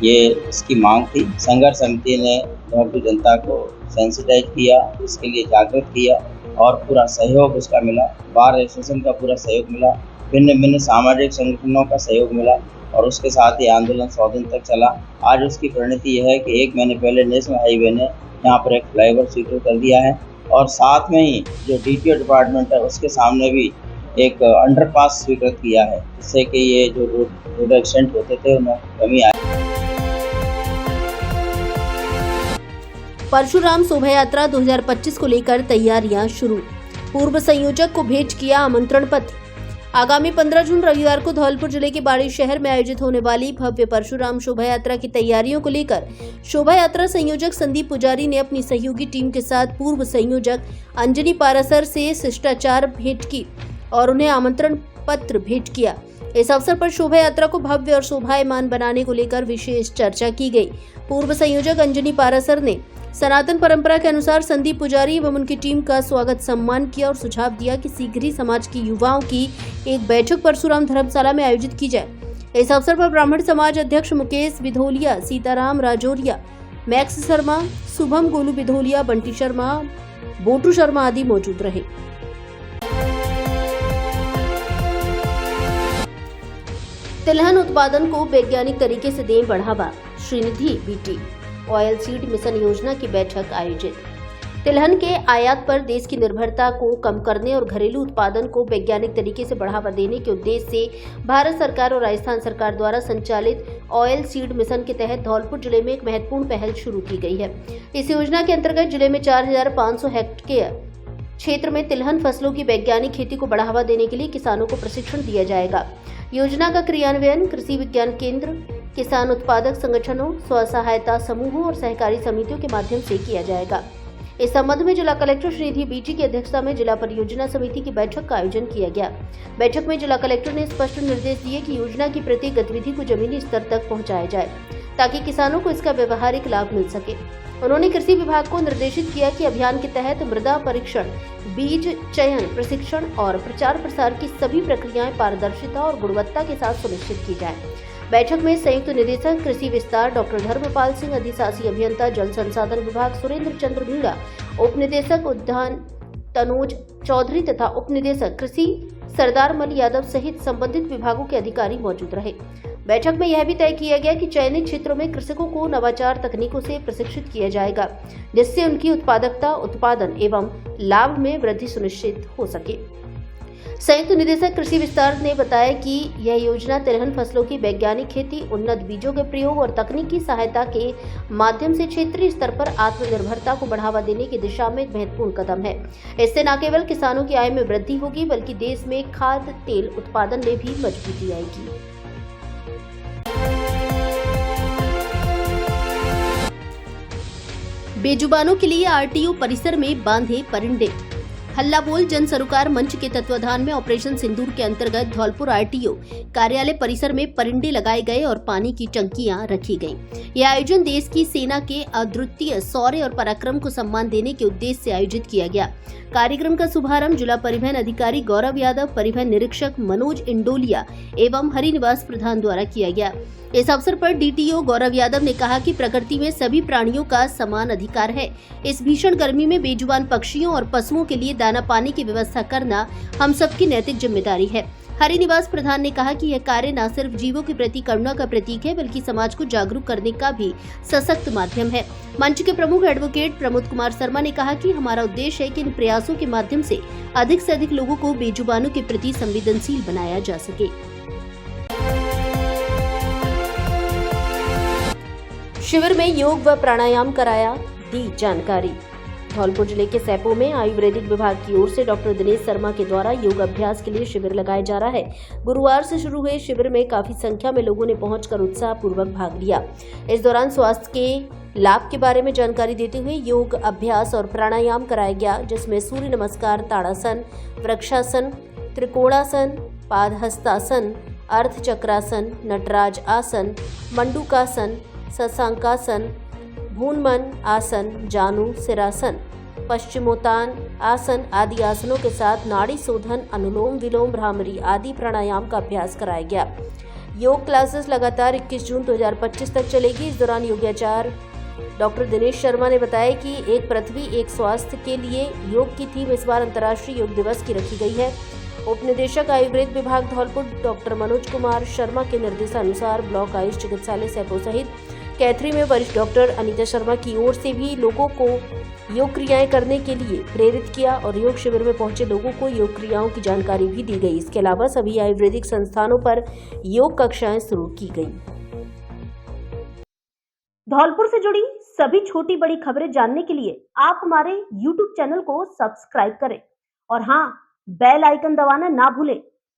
ये इसकी मांग थी। संघर्ष समिति ने धौलपुर जनता को सेंसिटाइज किया, इसके लिए जागृत किया और पूरा सहयोग उसका मिला। बार एसोसिएशन का पूरा सहयोग मिला, भिन्न भिन्न सामाजिक संगठनों का सहयोग मिला और उसके साथ ही आंदोलन 100 दिन तक चला। आज उसकी परिणति यह है कि 1 महीने पहले नेशनल हाईवे ने यहाँ पर एक फ्लाईओवर स्वीकृत कर दिया है और साथ में ही जो डीटीओ डिपार्टमेंट है उसके सामने भी एक अंडरपास स्वीकृत किया है, जिससे कि ये जो रोड एक्सीडेंट होते थे उनमें कमी आई। परशुराम शोभा यात्रा 2025 को लेकर तैयारियां शुरू। पूर्व संयोजक को भेंट किया आमंत्रण पत्र। आगामी 15 जून रविवार को धौलपुर जिले के बाड़ी शहर में आयोजित होने वाली भव्य परशुराम शोभा यात्रा की तैयारियों को लेकर शोभा यात्रा संयोजक संदीप पुजारी ने अपनी सहयोगी टीम के साथ पूर्व संयोजक अंजनी पारासर से शिष्टाचार भेंट की और उन्हें आमंत्रण पत्र भेंट किया। इस अवसर पर शोभा यात्रा को भव्य और शोभायमान बनाने को लेकर विशेष चर्चा की गई। पूर्व संयोजक अंजनी पारासर ने सनातन परंपरा के अनुसार संदीप पुजारी एवं उनकी टीम का स्वागत सम्मान किया और सुझाव दिया कि शीघ्र ही समाज की युवाओं की एक बैठक परशुराम धर्मशाला में आयोजित की जाए। इस अवसर पर ब्राह्मण समाज अध्यक्ष मुकेश विधोलिया, सीताराम राजौरिया, मैक्स शर्मा, शुभम गोलू विधोलिया, बंटी शर्मा, बोटू शर्मा आदि मौजूद रहे। तिलहन उत्पादन को वैज्ञानिक तरीके से दें बढ़ावा। Shrinidhi BT oil seed mission योजना की बैठक आयोजित। तिलहन के आयात पर देश की निर्भरता को कम करने और घरेलू उत्पादन को वैज्ञानिक तरीके से बढ़ावा देने के उद्देश्य से भारत सरकार और राजस्थान सरकार द्वारा संचालित ऑयल सीड मिशन के तहत धौलपुर जिले में एक महत्वपूर्ण पहल शुरू की गई है। इस योजना के अंतर्गत जिले में 4500 हेक्टेयर क्षेत्र में तिलहन फसलों की वैज्ञानिक खेती को बढ़ावा देने के लिए किसानों को प्रशिक्षण दिया जाएगा। योजना का क्रियान्वयन कृषि विज्ञान केंद्र, किसान उत्पादक संगठनों, स्व सहायता समूहों और सहकारी समितियों के माध्यम से किया जाएगा। इस संबंध में जिला कलेक्टर श्रीनिधि बीटी की अध्यक्षता में जिला परियोजना समिति की बैठक का आयोजन किया गया। बैठक में जिला कलेक्टर ने स्पष्ट निर्देश दिए कि योजना की प्रत्येक गतिविधि को जमीनी स्तर तक पहुंचाया जाए ताकि किसानों को इसका व्यवहारिक लाभ मिल सके। उन्होंने कृषि विभाग को निर्देशित किया कि अभियान के तहत मृदा परीक्षण, बीज चयन, प्रशिक्षण और प्रचार प्रसार की सभी प्रक्रियाएं पारदर्शिता और गुणवत्ता के साथ सुनिश्चित की जाए। बैठक में संयुक्त निदेशक कृषि विस्तार डॉक्टर धर्मपाल सिंह, अधिशासी अभियंता जल संसाधन विभाग सुरेंद्र चंद्र भिंगा, उप निदेशक उद्यान तनोज चौधरी तथा उप निदेशक कृषि सरदार मल यादव सहित संबंधित विभागों के अधिकारी मौजूद रहे। बैठक में यह भी तय किया गया कि चयनित क्षेत्रों में कृषकों को नवाचार तकनीकों से प्रशिक्षित किया जाएगा, जिससे उनकी उत्पादकता, उत्पादन एवं लाभ में वृद्धि सुनिश्चित हो सके। संयुक्त निदेशक कृषि विस्तार ने बताया कि यह योजना तिलहन फसलों की वैज्ञानिक खेती, उन्नत बीजों के प्रयोग और तकनीकी सहायता के माध्यम से क्षेत्रीय स्तर पर आत्मनिर्भरता को बढ़ावा देने की दिशा में एक महत्वपूर्ण कदम है। इससे न केवल किसानों की आय में वृद्धि होगी बल्कि देश में खाद्य तेल उत्पादन में भी मजबूती आएगी। बेजुबानों के लिए आरटीओ परिसर में बांधे परिंदे। हल्ला बोल जन सरोकार मंच के तत्वाधान में ऑपरेशन सिंदूर के अंतर्गत धौलपुर आरटीओ कार्यालय परिसर में परिंदे लगाए गए और पानी की टंकियां रखी गईं। यह आयोजन देश की सेना के अद्वितीय शौर्य और पराक्रम को सम्मान देने के उद्देश्य से आयोजित किया गया। कार्यक्रम का शुभारंभ जिला परिवहन अधिकारी गौरव यादव, परिवहन निरीक्षक मनोज इंडोलिया एवं हरिनिवास प्रधान द्वारा किया गया। इस अवसर पर डीटीओ गौरव यादव ने कहा कि प्रकृति में सभी प्राणियों का समान अधिकार है। इस भीषण गर्मी में बेजुबान पक्षियों और पशुओं के लिए दाना पानी की व्यवस्था करना हम सबकी नैतिक जिम्मेदारी है। हरिनिवास प्रधान ने कहा कि यह कार्य न सिर्फ जीवों के प्रति करुणा का प्रतीक है बल्कि समाज को जागरूक करने का भी सशक्त माध्यम है। मंच के प्रमुख एडवोकेट प्रमोद कुमार शर्मा ने कहा कि हमारा उद्देश्य है कि इन प्रयासों के माध्यम से अधिक लोगों को बेजुबानों के प्रति संवेदनशील बनाया जा सके। शिविर में योग व प्राणायाम कराया, दी जानकारी। धौलपुर जिले के सैपो में आयुर्वेदिक विभाग की ओर से डॉक्टर दिनेश शर्मा के द्वारा योग अभ्यास के लिए शिविर लगाया जा रहा है। गुरुवार से शुरू हुए शिविर में काफी संख्या में लोगों ने पहुंचकर उत्साह पूर्वक भाग लिया। इस दौरान स्वास्थ्य के लाभ के बारे में जानकारी देते हुए योग अभ्यास और प्राणायाम कराया गया, जिसमें सूर्य नमस्कार, ताड़ासन, वृक्षासन, त्रिकोणासन, पादहस्तासन, अर्धचक्रासन, नटराज आसन, मंडूकासन, शशांकासन, भूनमन आसन, जानु सिरासन, पश्चिमोत्तान आसन आदि आसनों के साथ नाड़ी शोधन, अनुलोम विलोम, भ्रामरी आदि प्राणायाम का अभ्यास कराया गया। योग क्लासेस लगातार 21 जून 2025 तक चलेगी। इस दौरान योगाचार्य डॉक्टर दिनेश शर्मा ने बताया कि एक पृथ्वी एक स्वास्थ्य के लिए योग की थीम इस बार अंतर्राष्ट्रीय योग दिवस की रखी गई है। उप निदेशक आयुर्वेद विभाग धौलपुर डॉक्टर मनोज कुमार शर्मा के निर्देशानुसार ब्लॉक आयुष चिकित्सालय सैपो सहित कैथरी में वरिष्ठ डॉक्टर अनीता शर्मा की ओर से भी लोगों को योग क्रियाएं करने के लिए प्रेरित किया और योग शिविर में पहुंचे लोगों को योग क्रियाओं की जानकारी भी दी गई। इसके अलावा सभी आयुर्वेदिक संस्थानों पर योग कक्षाएं शुरू की गई। धौलपुर से जुड़ी सभी छोटी बड़ी खबरें जानने के लिए आप हमारे YouTube चैनल को सब्सक्राइब करें और हाँ, बेल आइकन दबाना ना भूलें